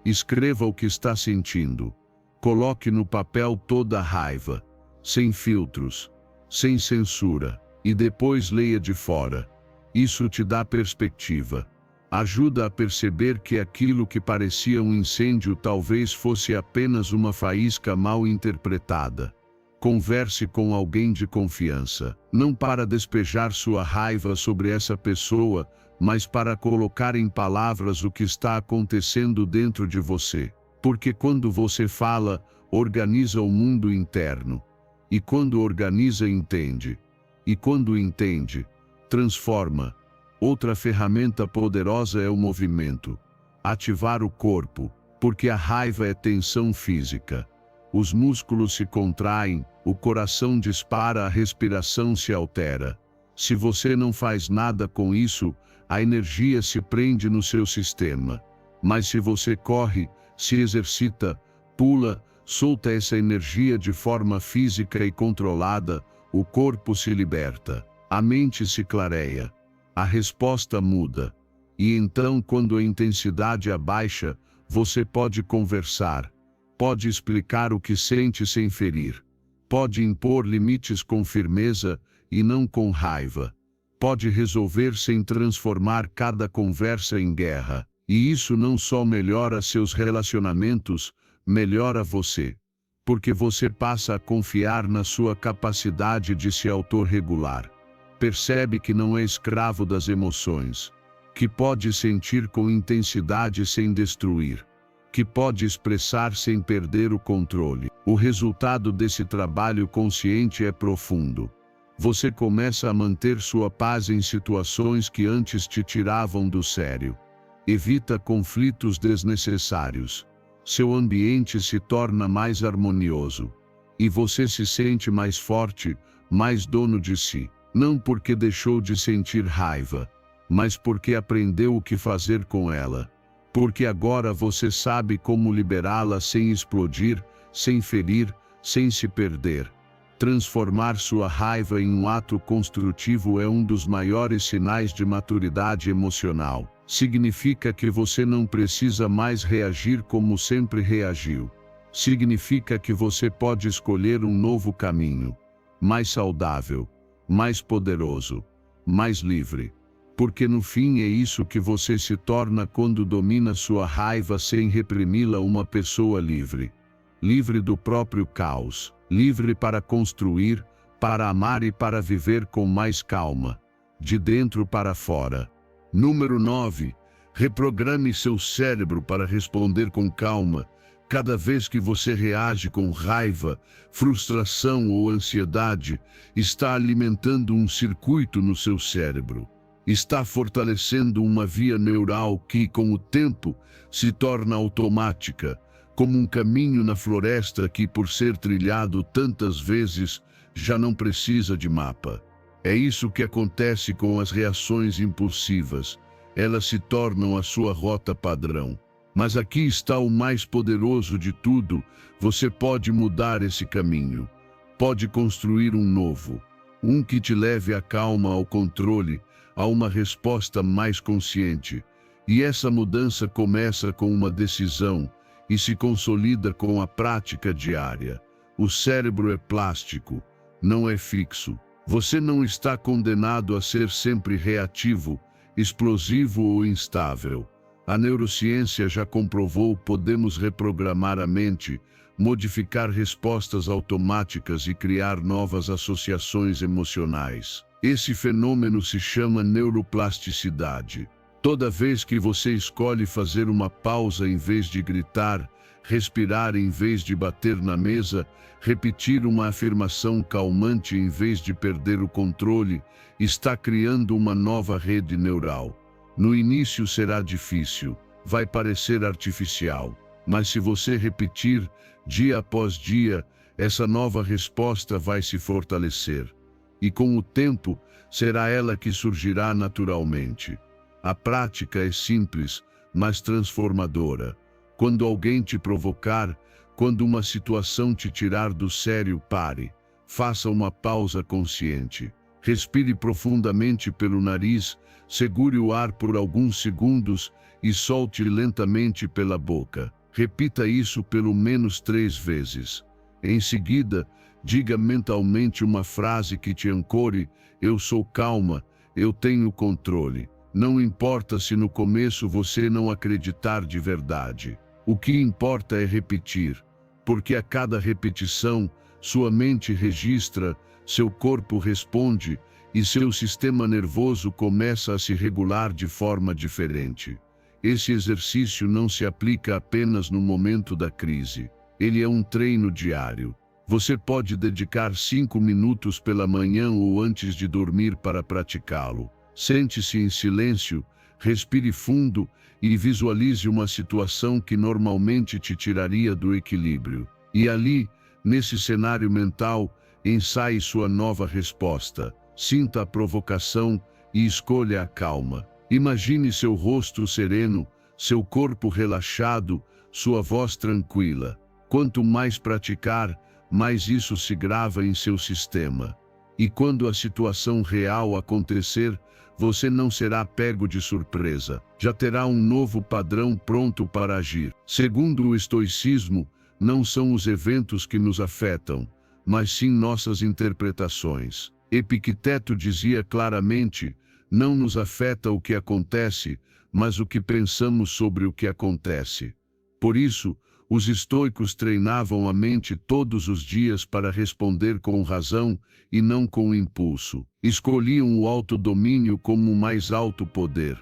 Escreva o que está sentindo. Coloque no papel toda a raiva, sem filtros, sem censura, e depois leia de fora. Isso te dá perspectiva. Ajuda a perceber que aquilo que parecia um incêndio talvez fosse apenas uma faísca mal interpretada. Converse com alguém de confiança, não para despejar sua raiva sobre essa pessoa, mas para colocar em palavras o que está acontecendo dentro de você. Porque quando você fala, organiza o mundo interno. E quando organiza, entende. E quando entende, transforma. Outra ferramenta poderosa é o movimento. Ativar o corpo, porque a raiva é tensão física. Os músculos se contraem, o coração dispara, a respiração se altera. Se você não faz nada com isso, a energia se prende no seu sistema. Mas se você corre, se exercita, pula, solta essa energia de forma física e controlada, o corpo se liberta, a mente se clareia. A resposta muda. E então, quando a intensidade abaixa, você pode conversar, pode explicar o que sente sem ferir, pode impor limites com firmeza e não com raiva, pode resolver sem transformar cada conversa em guerra. E isso não só melhora seus relacionamentos, melhora você. Porque você passa a confiar na sua capacidade de se autorregular. Percebe que não é escravo das emoções, que pode sentir com intensidade sem destruir, que pode expressar sem perder o controle. O resultado desse trabalho consciente é profundo. Você começa a manter sua paz em situações que antes te tiravam do sério. Evita conflitos desnecessários. Seu ambiente se torna mais harmonioso. E você se sente mais forte, mais dono de si. Não porque deixou de sentir raiva, mas porque aprendeu o que fazer com ela. Porque agora você sabe como liberá-la sem explodir, sem ferir, sem se perder. Transformar sua raiva em um ato construtivo é um dos maiores sinais de maturidade emocional. Significa que você não precisa mais reagir como sempre reagiu. Significa que você pode escolher um novo caminho, mais saudável, mais poderoso, mais livre. Porque no fim é isso que você se torna quando domina sua raiva sem reprimi-la, uma pessoa livre. Livre do próprio caos, livre para construir, para amar e para viver com mais calma, de dentro para fora. Número 9. Reprograme seu cérebro para responder com calma. Cada vez que você reage com raiva, frustração ou ansiedade, está alimentando um circuito no seu cérebro. Está fortalecendo uma via neural que, com o tempo, se torna automática, como um caminho na floresta que, por ser trilhado tantas vezes, já não precisa de mapa. É isso que acontece com as reações impulsivas. Elas se tornam a sua rota padrão. Mas aqui está o mais poderoso de tudo: você pode mudar esse caminho. Pode construir um novo, um que te leve à calma, ao controle, a uma resposta mais consciente. E essa mudança começa com uma decisão e se consolida com a prática diária. O cérebro é plástico, não é fixo. Você não está condenado a ser sempre reativo, explosivo ou instável. A neurociência já comprovou: podemos reprogramar a mente, modificar respostas automáticas e criar novas associações emocionais. Esse fenômeno se chama neuroplasticidade. Toda vez que você escolhe fazer uma pausa em vez de gritar, respirar em vez de bater na mesa, repetir uma afirmação calmante em vez de perder o controle, está criando uma nova rede neural. No início será difícil, vai parecer artificial, mas se você repetir, dia após dia, essa nova resposta vai se fortalecer. E com o tempo, será ela que surgirá naturalmente. A prática é simples, mas transformadora. Quando alguém te provocar, quando uma situação te tirar do sério, pare. Faça uma pausa consciente. Respire profundamente pelo nariz, segure o ar por alguns segundos e solte lentamente pela boca. Repita isso pelo menos 3 vezes. Em seguida, diga mentalmente uma frase que te ancore: eu sou calma, eu tenho controle. Não importa se no começo você não acreditar de verdade. O que importa é repetir, porque a cada repetição, sua mente registra, seu corpo responde e seu sistema nervoso começa a se regular de forma diferente. Esse exercício não se aplica apenas no momento da crise. Ele é um treino diário. Você pode dedicar 5 minutos pela manhã ou antes de dormir para praticá-lo. Sente-se em silêncio, respire fundo e visualize uma situação que normalmente te tiraria do equilíbrio. E ali, nesse cenário mental, ensaie sua nova resposta. Sinta a provocação e escolha a calma. Imagine seu rosto sereno, seu corpo relaxado, sua voz tranquila. Quanto mais praticar, mais isso se grava em seu sistema. E quando a situação real acontecer, você não será pego de surpresa. Já terá um novo padrão pronto para agir. Segundo o estoicismo, não são os eventos que nos afetam, mas sim nossas interpretações. Epicteto dizia claramente: não nos afeta o que acontece, mas o que pensamos sobre o que acontece. Por isso, os estoicos treinavam a mente todos os dias para responder com razão e não com impulso. Escolhiam o autodomínio como o mais alto poder.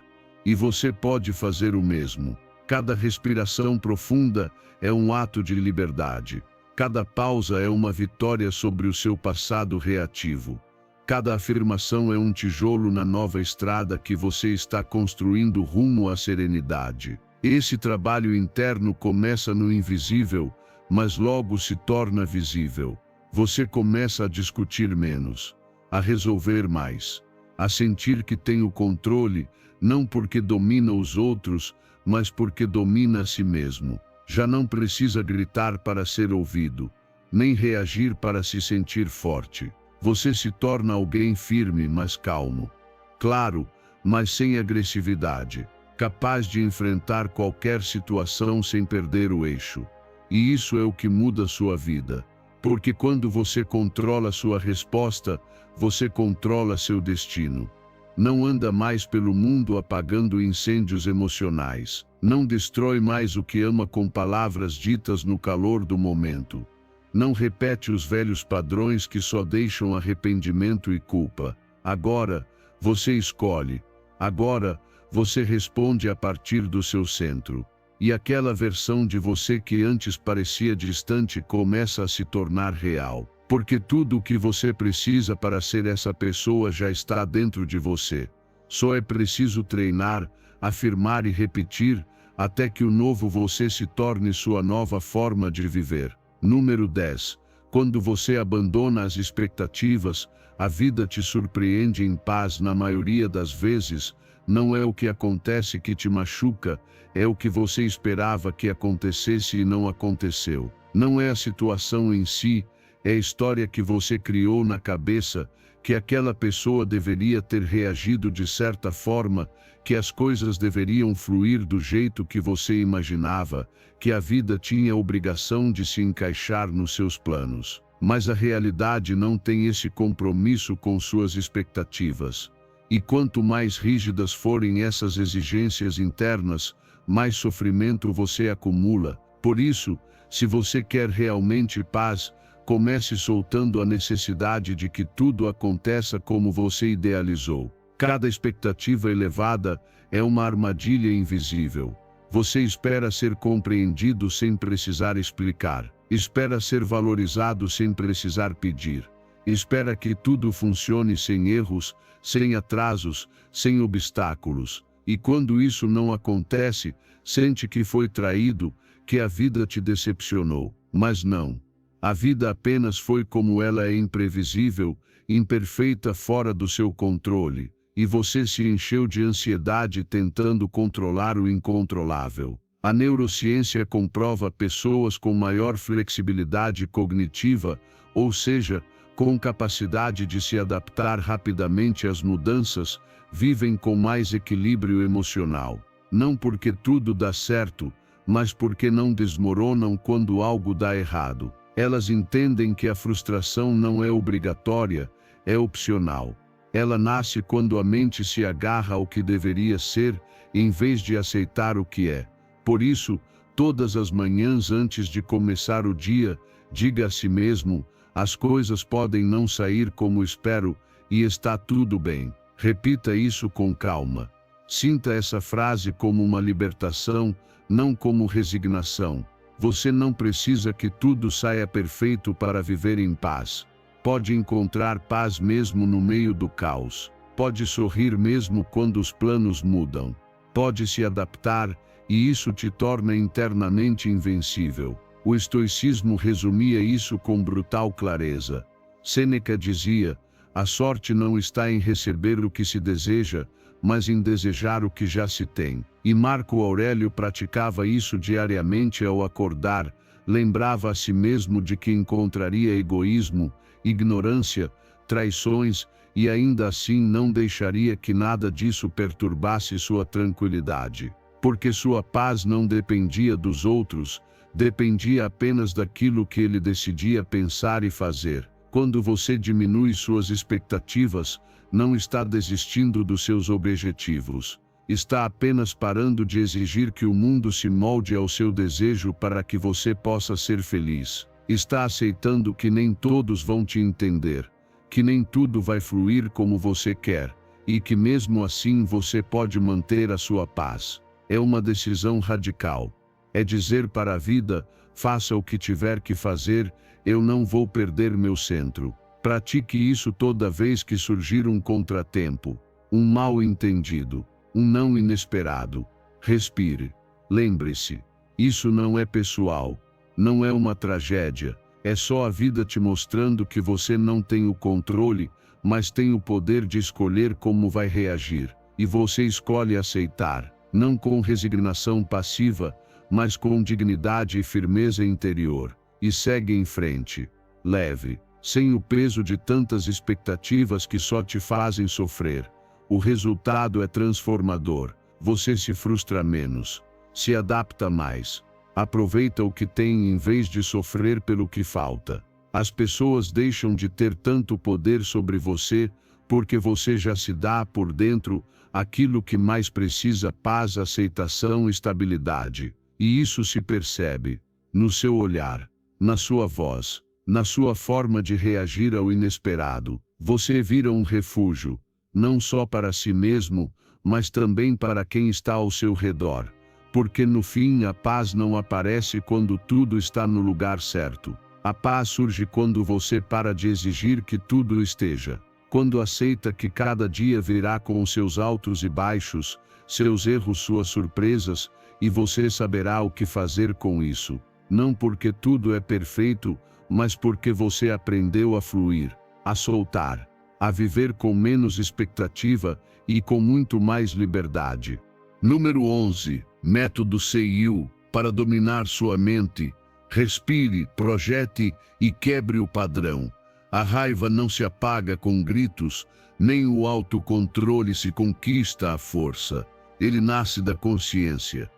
E você pode fazer o mesmo. Cada respiração profunda é um ato de liberdade. Cada pausa é uma vitória sobre o seu passado reativo. Cada afirmação é um tijolo na nova estrada que você está construindo rumo à serenidade. Esse trabalho interno começa no invisível, mas logo se torna visível. Você começa a discutir menos, a resolver mais, a sentir que tem o controle, não porque domina os outros, mas porque domina a si mesmo. Já não precisa gritar para ser ouvido. nem reagir para se sentir forte. Você se torna alguém firme, mas calmo. Claro, mas sem agressividade. Capaz de enfrentar qualquer situação sem perder o eixo. E isso é o que muda sua vida. Porque quando você controla sua resposta, você controla seu destino. Não anda mais pelo mundo apagando incêndios emocionais. Não destrói mais o que ama com palavras ditas no calor do momento. Não repete os velhos padrões que só deixam arrependimento e culpa. Agora, você escolhe. Agora, você responde a partir do seu centro. E aquela versão de você que antes parecia distante começa a se tornar real. Porque tudo o que você precisa para ser essa pessoa já está dentro de você. Só é preciso treinar, afirmar e repetir, até que o novo você se torne sua nova forma de viver. Número 10. Quando você abandona as expectativas, a vida te surpreende em paz na maioria das vezes. Não é o que acontece que te machuca, é o que você esperava que acontecesse e não aconteceu. Não é a situação em si, é a história que você criou na cabeça, que aquela pessoa deveria ter reagido de certa forma, que as coisas deveriam fluir do jeito que você imaginava, que a vida tinha a obrigação de se encaixar nos seus planos. Mas a realidade não tem esse compromisso com suas expectativas. E quanto mais rígidas forem essas exigências internas, mais sofrimento você acumula. Por isso, se você quer realmente paz, comece soltando a necessidade de que tudo aconteça como você idealizou. Cada expectativa elevada é uma armadilha invisível. Você espera ser compreendido sem precisar explicar. Espera ser valorizado sem precisar pedir. Espera que tudo funcione sem erros, sem atrasos, sem obstáculos. E quando isso não acontece, sente que foi traído, que a vida te decepcionou. Mas não. A vida apenas foi como ela é imprevisível, imperfeita, fora do seu controle. E você se encheu de ansiedade tentando controlar o incontrolável. A neurociência comprova pessoas com maior flexibilidade cognitiva, ou seja, com capacidade de se adaptar rapidamente às mudanças, vivem com mais equilíbrio emocional. Não porque tudo dá certo, mas porque não desmoronam quando algo dá errado. Elas entendem que a frustração não é obrigatória, é opcional. Ela nasce quando a mente se agarra ao que deveria ser, em vez de aceitar o que é. Por isso, todas as manhãs antes de começar o dia, diga a si mesmo: as coisas podem não sair como espero, e está tudo bem. Repita isso com calma. Sinta essa frase como uma libertação, não como resignação. Você não precisa que tudo saia perfeito para viver em paz. Pode encontrar paz mesmo no meio do caos. Pode sorrir mesmo quando os planos mudam. Pode se adaptar, e isso te torna internamente invencível. O estoicismo resumia isso com brutal clareza. Sêneca dizia: a sorte não está em receber o que se deseja, mas em desejar o que já se tem. E Marco Aurélio praticava isso diariamente ao acordar, lembrava a si mesmo de que encontraria egoísmo, ignorância, traições, e ainda assim não deixaria que nada disso perturbasse sua tranquilidade. Porque sua paz não dependia dos outros, dependia apenas daquilo que ele decidia pensar e fazer. Quando você diminui suas expectativas, não está desistindo dos seus objetivos. Está apenas parando de exigir que o mundo se molde ao seu desejo para que você possa ser feliz. Está aceitando que nem todos vão te entender, que nem tudo vai fluir como você quer, e que mesmo assim você pode manter a sua paz. É uma decisão radical. É dizer para a vida: faça o que tiver que fazer, eu não vou perder meu centro. Pratique isso toda vez que surgir um contratempo, um mal-entendido, um não inesperado. Respire. Lembre-se, isso não é pessoal, não é uma tragédia, é só a vida te mostrando que você não tem o controle, mas tem o poder de escolher como vai reagir. E você escolhe aceitar, não com resignação passiva, mas com dignidade e firmeza interior. e segue em frente. Leve, sem o peso de tantas expectativas que só te fazem sofrer. O resultado é transformador. Você se frustra menos, se adapta mais. Aproveita o que tem em vez de sofrer pelo que falta. As pessoas deixam de ter tanto poder sobre você porque você já se dá por dentro aquilo que mais precisa: paz, aceitação, estabilidade. E isso se percebe no seu olhar, na sua voz, na sua forma de reagir ao inesperado. Você vira um refúgio, não só para si mesmo, mas também para quem está ao seu redor. Porque no fim a paz não aparece quando tudo está no lugar certo. A paz surge quando você para de exigir que tudo esteja. Quando aceita que cada dia virá com os seus altos e baixos, seus erros, suas surpresas, e você saberá o que fazer com isso. Não porque tudo é perfeito, mas porque você aprendeu a fluir, a soltar, a viver com menos expectativa e com muito mais liberdade. Número 11. Método CIU. Para dominar sua mente, respire, projete e quebre o padrão. A raiva não se apaga com gritos, nem o autocontrole se conquista à força. Ele nasce da consciência.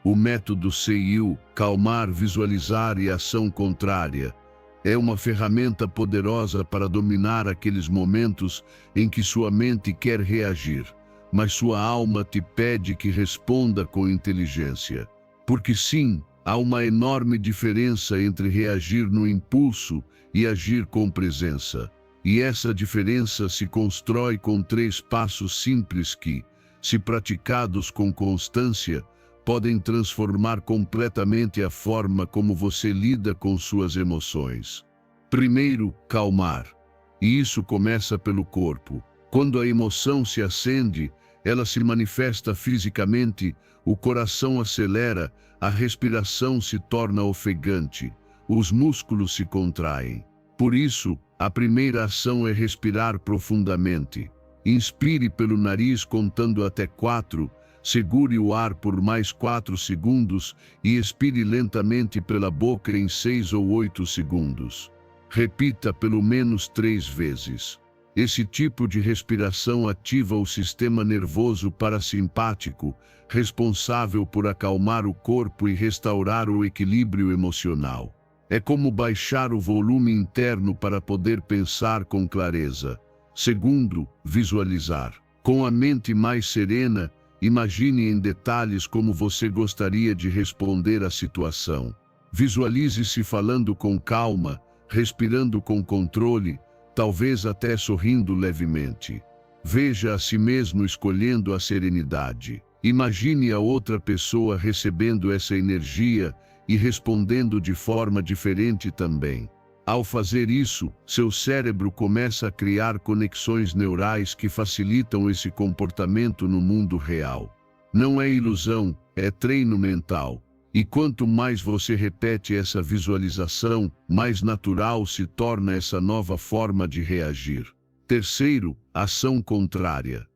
O método CIU, calmar, visualizar e ação contrária, é uma ferramenta poderosa para dominar aqueles momentos em que sua mente quer reagir, mas sua alma te pede que responda com inteligência. Porque sim, há uma enorme diferença entre reagir no impulso e agir com presença. E essa diferença se constrói com 3 passos simples que, se praticados com constância, podem transformar completamente a forma como você lida com suas emoções. Primeiro, calmar. E isso começa pelo corpo. Quando a emoção se acende, ela se manifesta fisicamente, o coração acelera, a respiração se torna ofegante, os músculos se contraem. Por isso, a primeira ação é respirar profundamente. Inspire pelo nariz contando até 4, segure o ar por mais 4 segundos e expire lentamente pela boca em 6 ou 8 segundos. Repita pelo menos 3 vezes. Esse tipo de respiração ativa o sistema nervoso parasimpático, responsável por acalmar o corpo e restaurar o equilíbrio emocional. É como baixar o volume interno para poder pensar com clareza. Segundo, visualizar. Com a mente mais serena, imagine em detalhes como você gostaria de responder à situação. Visualize-se falando com calma, respirando com controle, talvez até sorrindo levemente. Veja a si mesmo escolhendo a serenidade. Imagine a outra pessoa recebendo essa energia e respondendo de forma diferente também. Ao fazer isso, seu cérebro começa a criar conexões neurais que facilitam esse comportamento no mundo real. Não é ilusão, é treino mental. E quanto mais você repete essa visualização, mais natural se torna essa nova forma de reagir. Terceiro, ação contrária.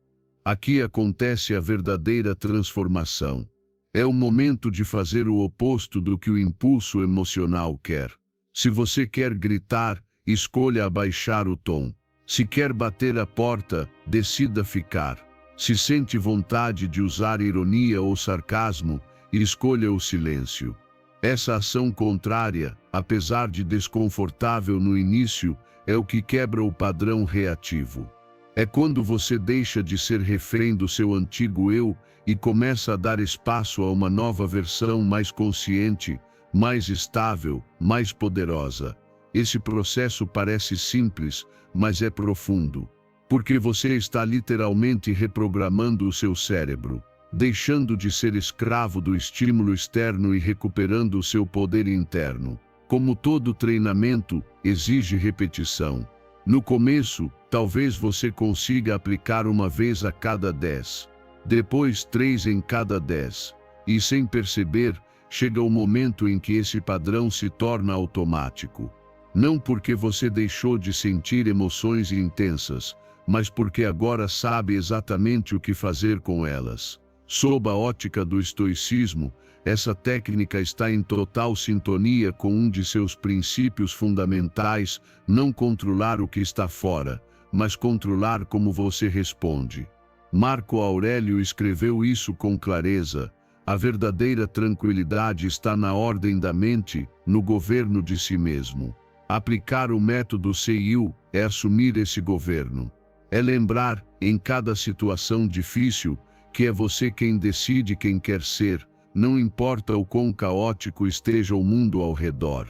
Aqui acontece a verdadeira transformação. É o momento de fazer o oposto do que o impulso emocional quer. Se você quer gritar, escolha abaixar o tom. Se quer bater a porta, decida ficar. Se sente vontade de usar ironia ou sarcasmo, escolha o silêncio. Essa ação contrária, apesar de desconfortável no início, é o que quebra o padrão reativo. É quando você deixa de ser refém do seu antigo eu e começa a dar espaço a uma nova versão mais consciente, mais estável, mais poderosa. Esse processo parece simples, mas é profundo, porque você está literalmente reprogramando o seu cérebro, deixando de ser escravo do estímulo externo e recuperando o seu poder interno. Como todo treinamento, exige repetição. No começo, talvez você consiga aplicar uma vez a cada 10, depois 3 em cada 10, e sem perceber, chega o momento em que esse padrão se torna automático. Não porque você deixou de sentir emoções intensas, mas porque agora sabe exatamente o que fazer com elas. Sob a ótica do estoicismo, Essa técnica está em total sintonia com um de seus princípios fundamentais: não controlar o que está fora, mas controlar como você responde. Marco Aurélio escreveu isso com clareza: a verdadeira tranquilidade está na ordem da mente, no governo de si mesmo. Aplicar o método CIU é assumir esse governo. É lembrar, em cada situação difícil, que é você quem decide quem quer ser, não importa o quão caótico esteja o mundo ao redor.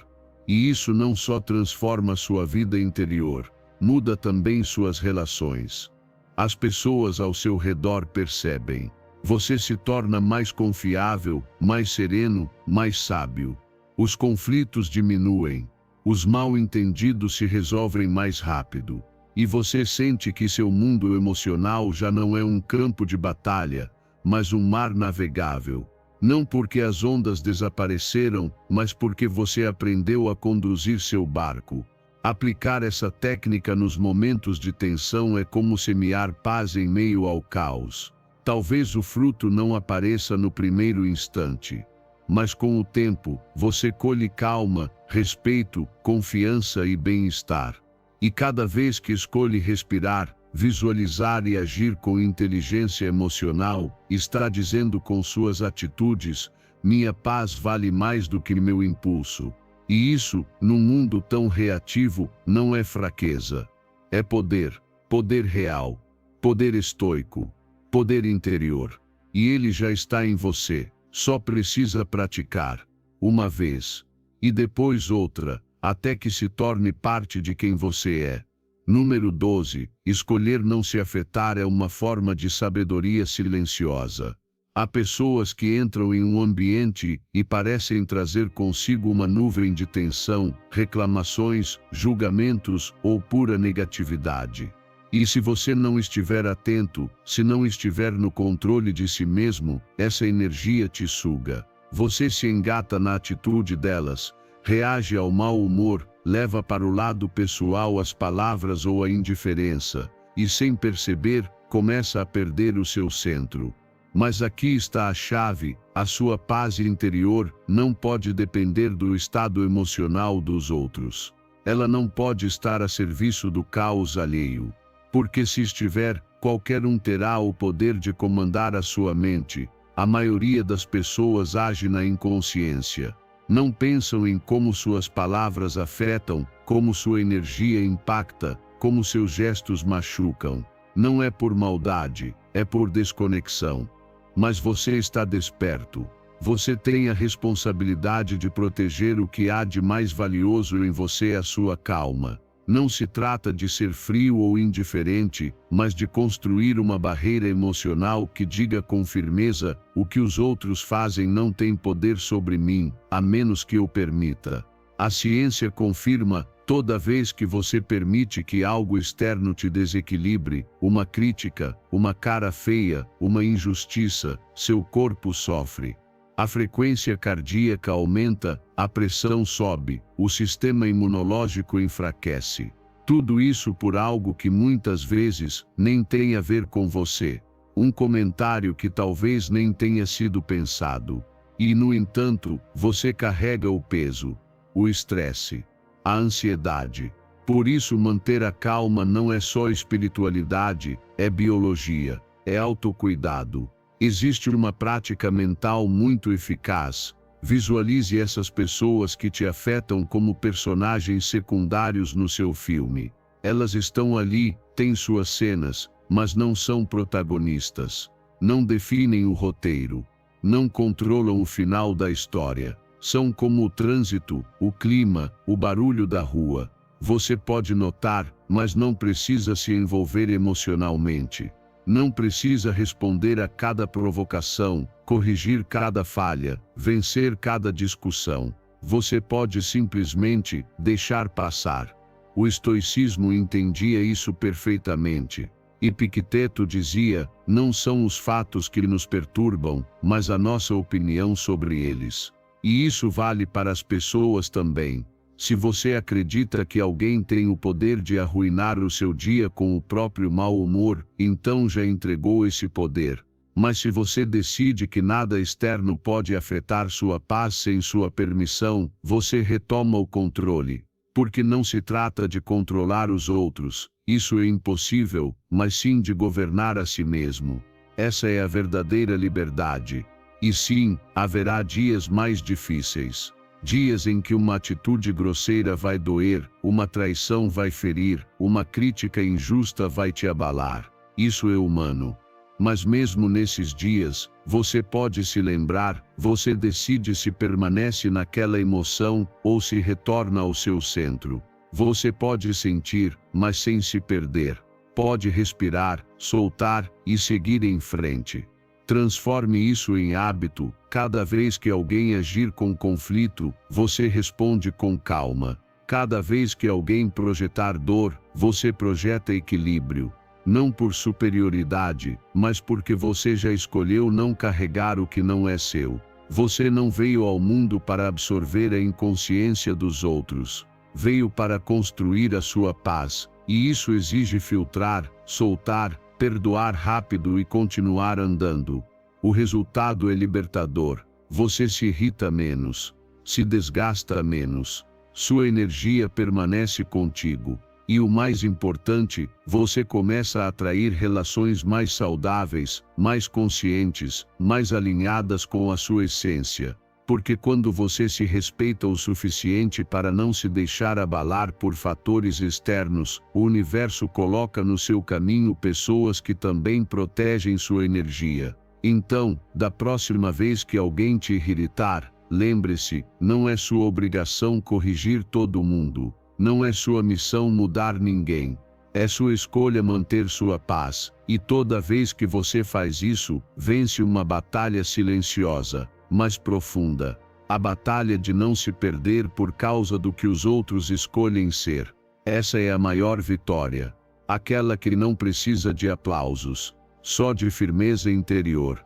E isso não só transforma sua vida interior, muda também suas relações. As pessoas ao seu redor percebem. Você se torna mais confiável, mais sereno, mais sábio. Os conflitos diminuem. Os mal-entendidos se resolvem mais rápido. E você sente que seu mundo emocional já não é um campo de batalha, mas um mar navegável. Não porque as ondas desapareceram, mas porque você aprendeu a conduzir seu barco. Aplicar essa técnica nos momentos de tensão é como semear paz em meio ao caos. Talvez o fruto não apareça no primeiro instante, mas com o tempo, você colhe calma, respeito, confiança e bem-estar. E cada vez que escolhe respirar, visualizar e agir com inteligência emocional, está dizendo com suas atitudes: minha paz vale mais do que meu impulso. E isso, num mundo tão reativo, não é fraqueza. É poder, poder real, poder estoico, poder interior. E ele já está em você, só precisa praticar, uma vez, e depois outra, até que se torne parte de quem você é. Número 12. Escolher não se afetar é uma forma de sabedoria silenciosa. Há pessoas que entram em um ambiente e parecem trazer consigo uma nuvem de tensão, reclamações, julgamentos ou pura negatividade. E se você não estiver atento, se não estiver no controle de si mesmo, essa energia te suga. Você se engata na atitude delas, reage ao mau humor, leva para o lado pessoal as palavras ou a indiferença, e sem perceber, começa a perder o seu centro. Mas aqui está a chave: a sua paz interior não pode depender do estado emocional dos outros. Ela não pode estar a serviço do caos alheio. Porque se estiver, qualquer um terá o poder de comandar a sua mente. A maioria das pessoas age na inconsciência. Não pensam em como suas palavras afetam, como sua energia impacta, como seus gestos machucam. Não é por maldade, é por desconexão. Mas você está desperto. Você tem a responsabilidade de proteger o que há de mais valioso em você, a sua calma. Não se trata de ser frio ou indiferente, mas de construir uma barreira emocional que diga com firmeza: o que os outros fazem não tem poder sobre mim, a menos que eu permita. A ciência confirma: toda vez que você permite que algo externo te desequilibre, uma crítica, uma cara feia, uma injustiça, seu corpo sofre. A frequência cardíaca aumenta, a pressão sobe, o sistema imunológico enfraquece. Tudo isso por algo que muitas vezes nem tem a ver com você. Um comentário que talvez nem tenha sido pensado. E, no entanto, você carrega o peso, o estresse, a ansiedade. Por isso, manter a calma não é só espiritualidade, é biologia, é autocuidado. Existe uma prática mental muito eficaz. Visualize essas pessoas que te afetam como personagens secundários no seu filme. Elas estão ali, têm suas cenas, mas não são protagonistas. Não definem o roteiro. Não controlam o final da história. São como o trânsito, o clima, o barulho da rua. Você pode notar, mas não precisa se envolver emocionalmente. Não precisa responder a cada provocação, corrigir cada falha, vencer cada discussão. Você pode simplesmente deixar passar. O estoicismo entendia isso perfeitamente. Epicteto dizia: não são os fatos que nos perturbam, mas a nossa opinião sobre eles. E isso vale para as pessoas também. Se você acredita que alguém tem o poder de arruinar o seu dia com o próprio mau humor, então já entregou esse poder. Mas se você decide que nada externo pode afetar sua paz sem sua permissão, você retoma o controle. Porque não se trata de controlar os outros, isso é impossível, mas sim de governar a si mesmo. Essa é a verdadeira liberdade. E sim, haverá dias mais difíceis. Dias em que uma atitude grosseira vai doer, uma traição vai ferir, uma crítica injusta vai te abalar. Isso é humano. Mas mesmo nesses dias, você pode se lembrar, você decide se permanece naquela emoção ou se retorna ao seu centro. Você pode sentir, mas sem se perder. Pode respirar, soltar e seguir em frente. Transforme isso em hábito. Cada vez que alguém agir com conflito, você responde com calma. Cada vez que alguém projetar dor, você projeta equilíbrio. Não por superioridade, mas porque você já escolheu não carregar o que não é seu. Você não veio ao mundo para absorver a inconsciência dos outros. Veio para construir a sua paz, e isso exige filtrar, soltar, perdoar rápido e continuar andando. O resultado é libertador. Você se irrita menos, se desgasta menos. Sua energia permanece contigo. E o mais importante, você começa a atrair relações mais saudáveis, mais conscientes, mais alinhadas com a sua essência. Porque quando você se respeita o suficiente para não se deixar abalar por fatores externos, o universo coloca no seu caminho pessoas que também protegem sua energia. Então, da próxima vez que alguém te irritar, lembre-se, não é sua obrigação corrigir todo mundo. Não é sua missão mudar ninguém. É sua escolha manter sua paz. E toda vez que você faz isso, vence uma batalha silenciosa, mas profunda. A batalha de não se perder por causa do que os outros escolhem ser. Essa é a maior vitória. Aquela que não precisa de aplausos, só de firmeza interior.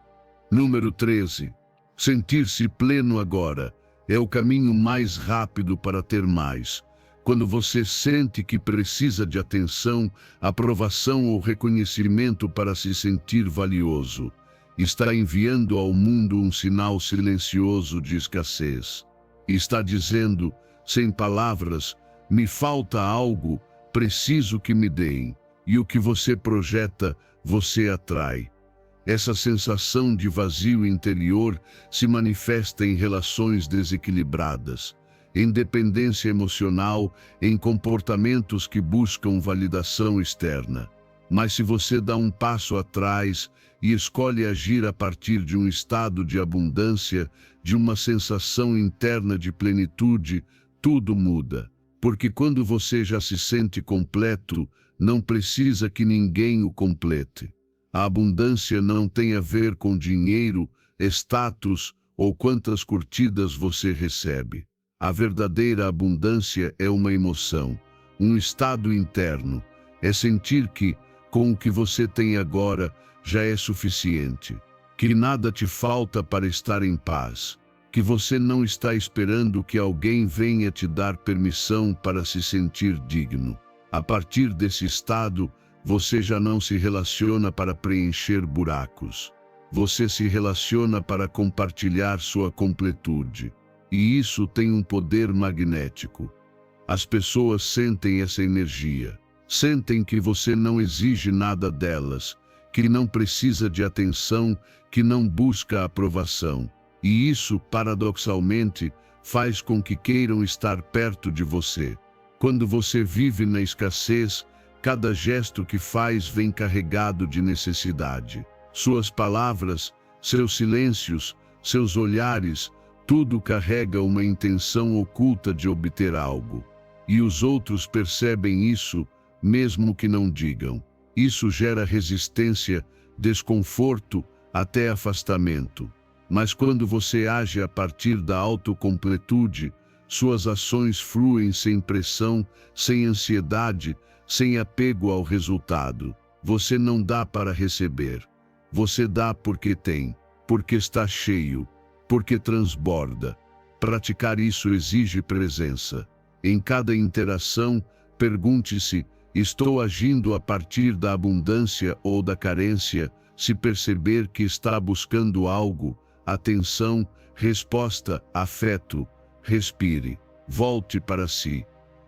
Número 13. Sentir-se pleno agora é o caminho mais rápido para ter mais. Quando você sente que precisa de atenção, aprovação ou reconhecimento para se sentir valioso, está enviando ao mundo um sinal silencioso de escassez. Está dizendo, sem palavras, me falta algo, preciso que me deem. E o que você projeta, você atrai. Essa sensação de vazio interior se manifesta em relações desequilibradas, em dependência emocional, em comportamentos que buscam validação externa. Mas se você dá um passo atrás e escolhe agir a partir de um estado de abundância, de uma sensação interna de plenitude, tudo muda. Porque quando você já se sente completo, não precisa que ninguém o complete. A abundância não tem a ver com dinheiro, status ou quantas curtidas você recebe. A verdadeira abundância é uma emoção, um estado interno. É sentir que, com o que você tem agora, já é suficiente. Que nada te falta para estar em paz. Que você não está esperando que alguém venha te dar permissão para se sentir digno. A partir desse estado, você já não se relaciona para preencher buracos. Você se relaciona para compartilhar sua completude. E isso tem um poder magnético. As pessoas sentem essa energia. Sentem que você não exige nada delas, que não precisa de atenção, que não busca aprovação. E isso, paradoxalmente, faz com que queiram estar perto de você. Quando você vive na escassez, cada gesto que faz vem carregado de necessidade. Suas palavras, seus silêncios, seus olhares, tudo carrega uma intenção oculta de obter algo. E os outros percebem isso, mesmo que não digam. Isso gera resistência, desconforto, até afastamento. Mas quando você age a partir da autocompletude, suas ações fluem sem pressão, sem ansiedade, sem apego ao resultado. Você não dá para receber. Você dá porque tem, porque está cheio, porque transborda. Praticar isso exige presença. Em cada interação, pergunte-se, estou agindo a partir da abundância ou da carência? Se perceber que está buscando algo, atenção, resposta, afeto, respire, volte para si.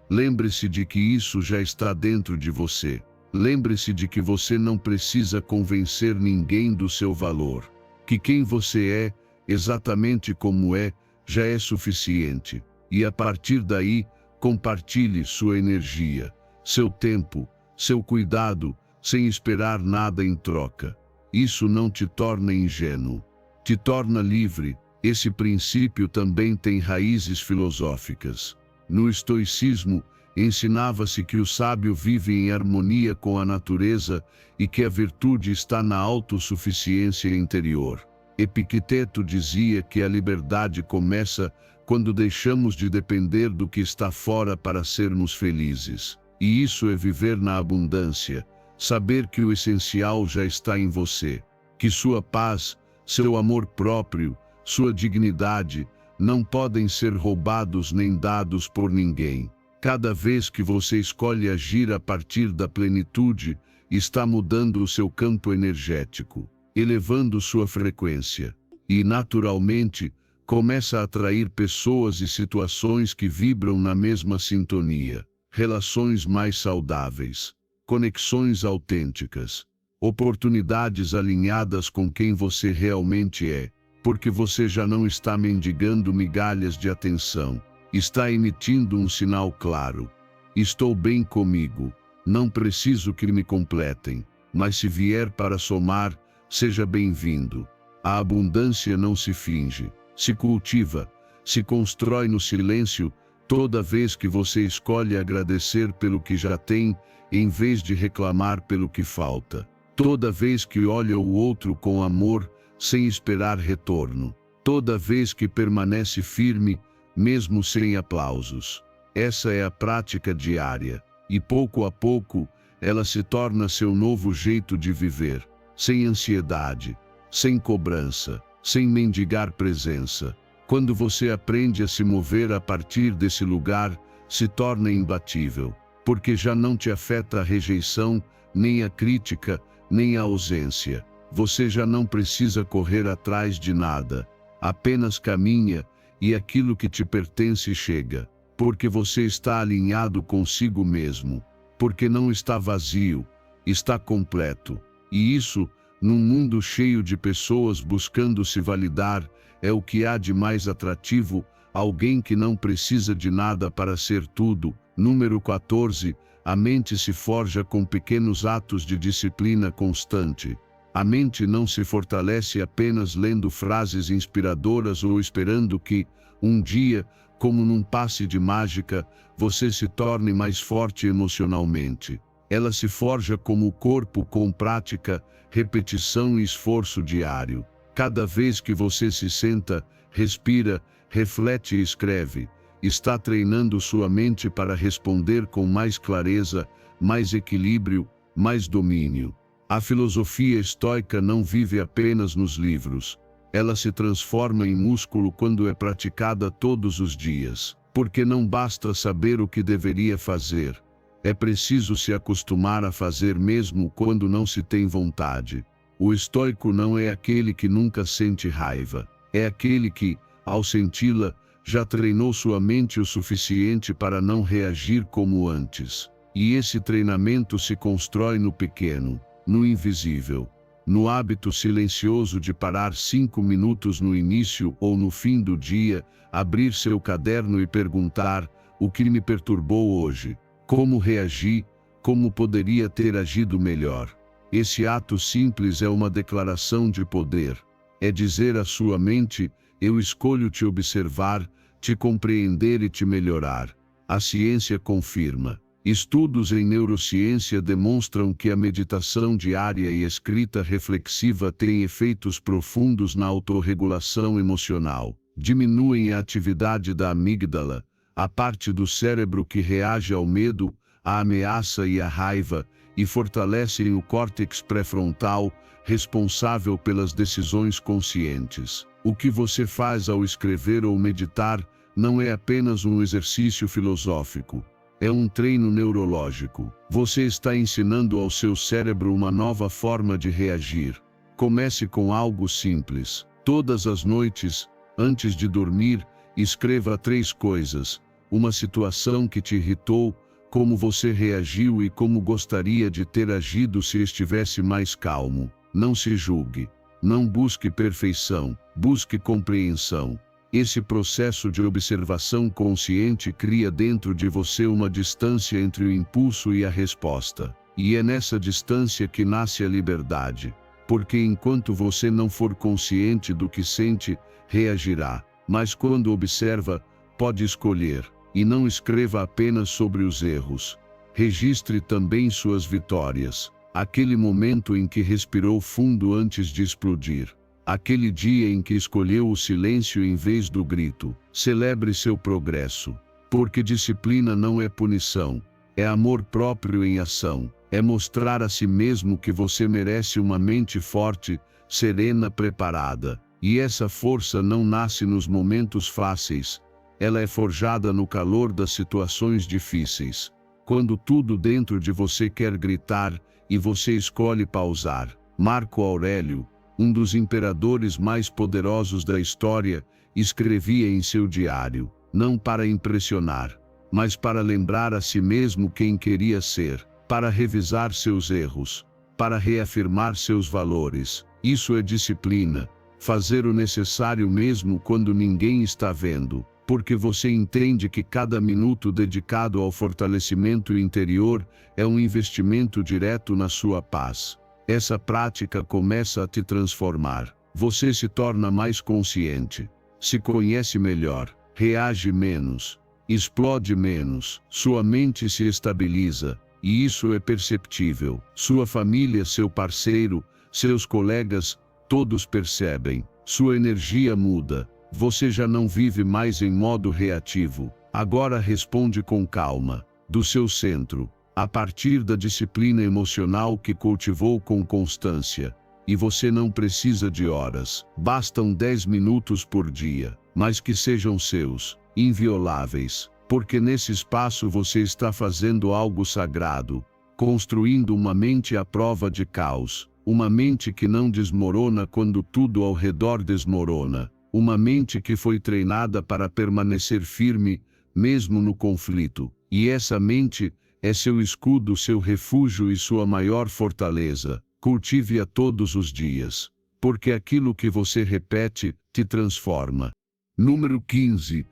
Lembre-se de que isso já está dentro de você. Lembre-se de que você não precisa convencer ninguém do seu valor. Que quem você é, exatamente como é, já é suficiente. E a partir daí, compartilhe sua energia, seu tempo, seu cuidado, sem esperar nada em troca. Isso não te torna ingênuo, te torna livre. Esse princípio também tem raízes filosóficas. No estoicismo, ensinava-se que o sábio vive em harmonia com a natureza e que a virtude está na autossuficiência interior. Epicteto dizia que a liberdade começa quando deixamos de depender do que está fora para sermos felizes. E isso é viver na abundância, saber que o essencial já está em você, que sua paz, seu amor próprio, sua dignidade, não podem ser roubados nem dados por ninguém. Cada vez que você escolhe agir a partir da plenitude, está mudando o seu campo energético, elevando sua frequência. E, naturalmente, começa a atrair pessoas e situações que vibram na mesma sintonia. Relações mais saudáveis, conexões autênticas, oportunidades alinhadas com quem você realmente é, porque você já não está mendigando migalhas de atenção. Está emitindo um sinal claro. Estou bem comigo, não preciso que me completem, mas se vier para somar, seja bem-vindo. A abundância não se finge, se cultiva, se constrói no silêncio, toda vez que você escolhe agradecer pelo que já tem, em vez de reclamar pelo que falta. Toda vez que olha o outro com amor, sem esperar retorno. Toda vez que permanece firme, mesmo sem aplausos. Essa é a prática diária, e pouco a pouco, ela se torna seu novo jeito de viver, sem ansiedade, sem cobrança, sem mendigar presença. Quando você aprende a se mover a partir desse lugar, se torna imbatível, porque já não te afeta a rejeição, nem a crítica, nem a ausência. Você já não precisa correr atrás de nada, apenas caminha, e aquilo que te pertence chega, porque você está alinhado consigo mesmo, porque não está vazio, está completo. E isso, num mundo cheio de pessoas buscando se validar, é o que há de mais atrativo, alguém que não precisa de nada para ser tudo. Número 14, a mente se forja com pequenos atos de disciplina constante. A mente não se fortalece apenas lendo frases inspiradoras ou esperando que, um dia, como num passe de mágica, você se torne mais forte emocionalmente. Ela se forja como o corpo com prática, repetição e esforço diário. Cada vez que você se senta, respira, reflete e escreve, está treinando sua mente para responder com mais clareza, mais equilíbrio, mais domínio. A filosofia estoica não vive apenas nos livros. Ela se transforma em músculo quando é praticada todos os dias. Porque não basta saber o que deveria fazer. É preciso se acostumar a fazer mesmo quando não se tem vontade. O estoico não é aquele que nunca sente raiva. É aquele que, ao senti-la, já treinou sua mente o suficiente para não reagir como antes. E esse treinamento se constrói no pequeno, no invisível, no hábito silencioso de parar 5 minutos no início ou no fim do dia, abrir seu caderno e perguntar: o que me perturbou hoje? Como reagi? Como poderia ter agido melhor? Esse ato simples é uma declaração de poder. É dizer à sua mente: eu escolho te observar, te compreender e te melhorar. A ciência confirma. Estudos em neurociência demonstram que a meditação diária e escrita reflexiva têm efeitos profundos na autorregulação emocional. Diminuem a atividade da amígdala, a parte do cérebro que reage ao medo, à ameaça e à raiva, e fortalecem o córtex pré-frontal, responsável pelas decisões conscientes. O que você faz ao escrever ou meditar não é apenas um exercício filosófico. É um treino neurológico. Você está ensinando ao seu cérebro uma nova forma de reagir. Comece com algo simples. Todas as noites, antes de dormir, escreva 3 coisas: uma situação que te irritou, como você reagiu e como gostaria de ter agido se estivesse mais calmo. Não se julgue. Não busque perfeição, busque compreensão. Esse processo de observação consciente cria dentro de você uma distância entre o impulso e a resposta. E é nessa distância que nasce a liberdade. Porque enquanto você não for consciente do que sente, reagirá. Mas quando observa, pode escolher. E não escreva apenas sobre os erros. Registre também suas vitórias. Aquele momento em que respirou fundo antes de explodir. Aquele dia em que escolheu o silêncio em vez do grito. Celebre seu progresso. Porque disciplina não é punição. É amor próprio em ação. É mostrar a si mesmo que você merece uma mente forte, serena, preparada. E essa força não nasce nos momentos fáceis. Ela é forjada no calor das situações difíceis. Quando tudo dentro de você quer gritar, e você escolhe pausar. Marco Aurélio, um dos imperadores mais poderosos da história, escrevia em seu diário, não para impressionar, mas para lembrar a si mesmo quem queria ser, para revisar seus erros, para reafirmar seus valores. Isso é disciplina, fazer o necessário mesmo quando ninguém está vendo, porque você entende que cada minuto dedicado ao fortalecimento interior é um investimento direto na sua paz. Essa prática começa a te transformar. Você se torna mais consciente, se conhece melhor, reage menos, explode menos, sua mente se estabiliza, e isso é perceptível. Sua família, seu parceiro, seus colegas, todos percebem. Sua energia muda. Você já não vive mais em modo reativo. Agora responde com calma, do seu centro, a partir da disciplina emocional que cultivou com constância. E você não precisa de horas, bastam 10 minutos por dia, mas que sejam seus, invioláveis, porque nesse espaço você está fazendo algo sagrado, construindo uma mente à prova de caos, uma mente que não desmorona quando tudo ao redor desmorona. Uma mente que foi treinada para permanecer firme, mesmo no conflito. E essa mente é seu escudo, seu refúgio e sua maior fortaleza. Cultive-a todos os dias. Porque aquilo que você repete, te transforma. Número 15.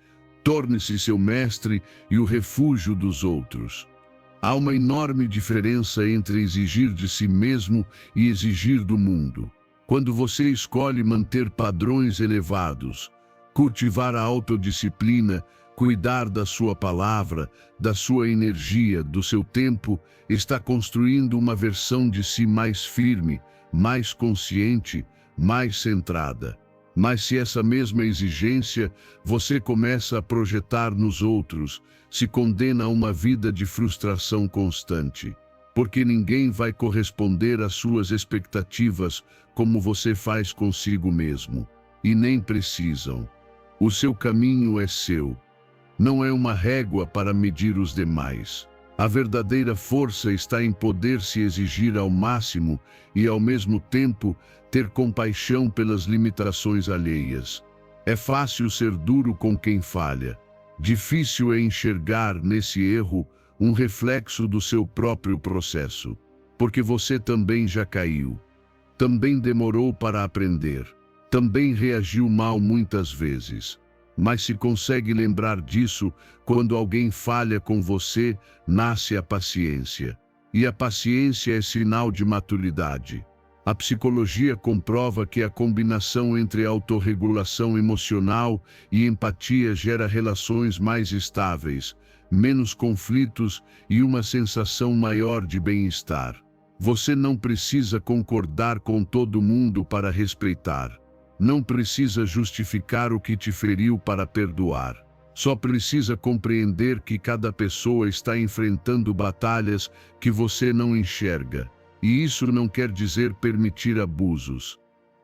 Torne-se seu mestre e o refúgio dos outros. Há uma enorme diferença entre exigir de si mesmo e exigir do mundo. Quando você escolhe manter padrões elevados, cultivar a autodisciplina, cuidar da sua palavra, da sua energia, do seu tempo, está construindo uma versão de si mais firme, mais consciente, mais centrada. Mas se essa mesma exigência você começa a projetar nos outros, se condena a uma vida de frustração constante. Porque ninguém vai corresponder às suas expectativas como você faz consigo mesmo. E nem precisam. O seu caminho é seu. Não é uma régua para medir os demais. A verdadeira força está em poder se exigir ao máximo e, ao mesmo tempo, ter compaixão pelas limitações alheias. É fácil ser duro com quem falha. Difícil é enxergar nesse erro um reflexo do seu próprio processo, porque você também já caiu, também demorou para aprender, também reagiu mal muitas vezes. Mas se consegue lembrar disso, quando alguém falha com você, nasce a paciência. E a paciência é sinal de maturidade. A psicologia comprova que a combinação entre autorregulação emocional e empatia gera relações mais estáveis, menos conflitos e uma sensação maior de bem-estar. Você não precisa concordar com todo mundo para respeitar. Não precisa justificar o que te feriu para perdoar. Só precisa compreender que cada pessoa está enfrentando batalhas que você não enxerga. E isso não quer dizer permitir abusos.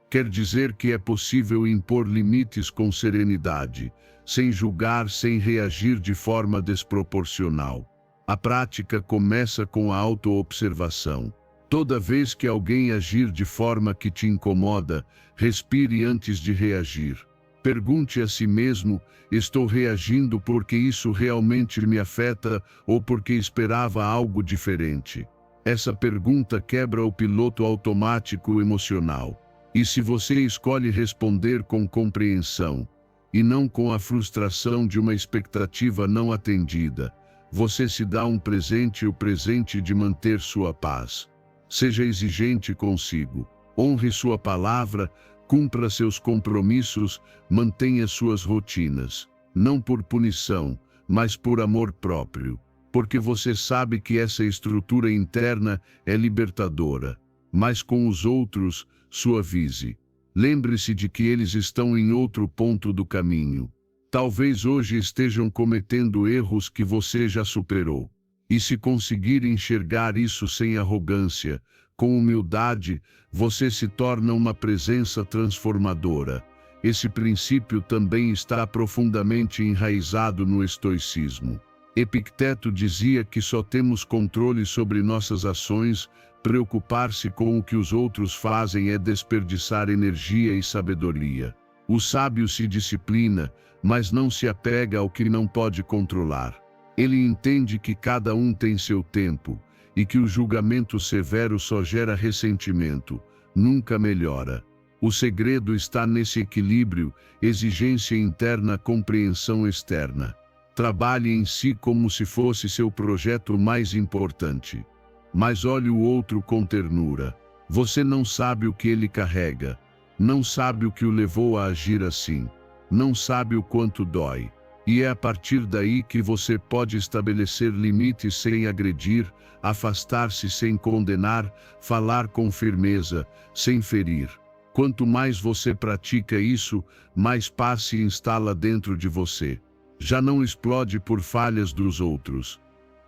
Quer dizer que é possível impor limites com serenidade, sem julgar, sem reagir de forma desproporcional. A prática começa com a autoobservação. Toda vez que alguém agir de forma que te incomoda, respire antes de reagir. Pergunte a si mesmo: estou reagindo porque isso realmente me afeta ou porque esperava algo diferente? Essa pergunta quebra o piloto automático emocional. E se você escolhe responder com compreensão, e não com a frustração de uma expectativa não atendida, você se dá um presente, o presente de manter sua paz. Seja exigente consigo, honre sua palavra, cumpra seus compromissos, mantenha suas rotinas, não por punição, mas por amor próprio, porque você sabe que essa estrutura interna é libertadora, mas com os outros, suavize. Lembre-se de que eles estão em outro ponto do caminho. Talvez hoje estejam cometendo erros que você já superou. E se conseguir enxergar isso sem arrogância, com humildade, você se torna uma presença transformadora. Esse princípio também está profundamente enraizado no estoicismo. Epicteto dizia que só temos controle sobre nossas ações. Preocupar-se com o que os outros fazem é desperdiçar energia e sabedoria. O sábio se disciplina, mas não se apega ao que não pode controlar. Ele entende que cada um tem seu tempo, e que o julgamento severo só gera ressentimento, nunca melhora. O segredo está nesse equilíbrio, exigência interna, compreensão externa. Trabalhe em si como se fosse seu projeto mais importante. Mas olhe o outro com ternura. Você não sabe o que ele carrega. Não sabe o que o levou a agir assim. Não sabe o quanto dói. E é a partir daí que você pode estabelecer limites sem agredir, afastar-se sem condenar, falar com firmeza, sem ferir. Quanto mais você pratica isso, mais paz se instala dentro de você. Já não explode por falhas dos outros.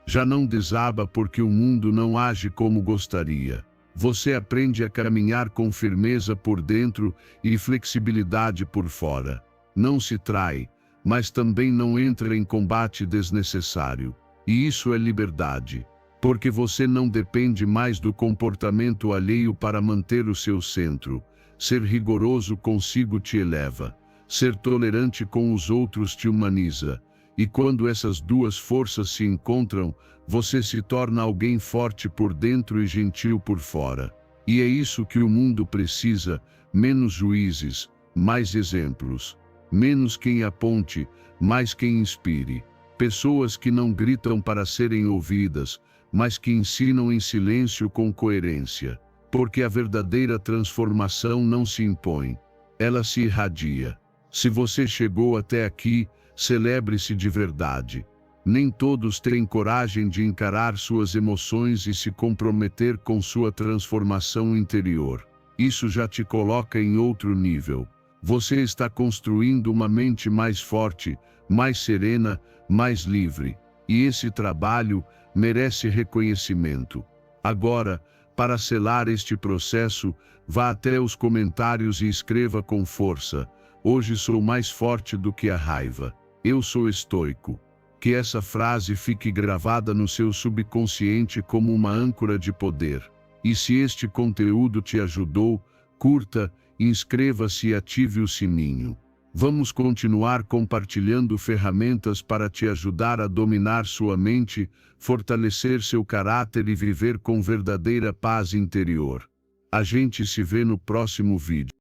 Já não desaba porque o mundo não age como gostaria. Você aprende a caminhar com firmeza por dentro e flexibilidade por fora. Não se trai, mas também não entra em combate desnecessário. E isso é liberdade, porque você não depende mais do comportamento alheio para manter o seu centro. Ser rigoroso consigo te eleva. Ser tolerante com os outros te humaniza. E quando essas duas forças se encontram, você se torna alguém forte por dentro e gentil por fora. E é isso que o mundo precisa: menos juízes, mais exemplos. Menos quem aponte, mais quem inspire. Pessoas que não gritam para serem ouvidas, mas que ensinam em silêncio com coerência. Porque a verdadeira transformação não se impõe, ela se irradia. Se você chegou até aqui, celebre-se de verdade. Nem todos têm coragem de encarar suas emoções e se comprometer com sua transformação interior. Isso já te coloca em outro nível. Você está construindo uma mente mais forte, mais serena, mais livre. E esse trabalho merece reconhecimento. Agora, para selar este processo, vá até os comentários e escreva com força: hoje sou mais forte do que a raiva. Eu sou estoico. Que essa frase fique gravada no seu subconsciente como uma âncora de poder. E se este conteúdo te ajudou, curta, inscreva-se e ative o sininho. Vamos continuar compartilhando ferramentas para te ajudar a dominar sua mente, fortalecer seu caráter e viver com verdadeira paz interior. A gente se vê no próximo vídeo.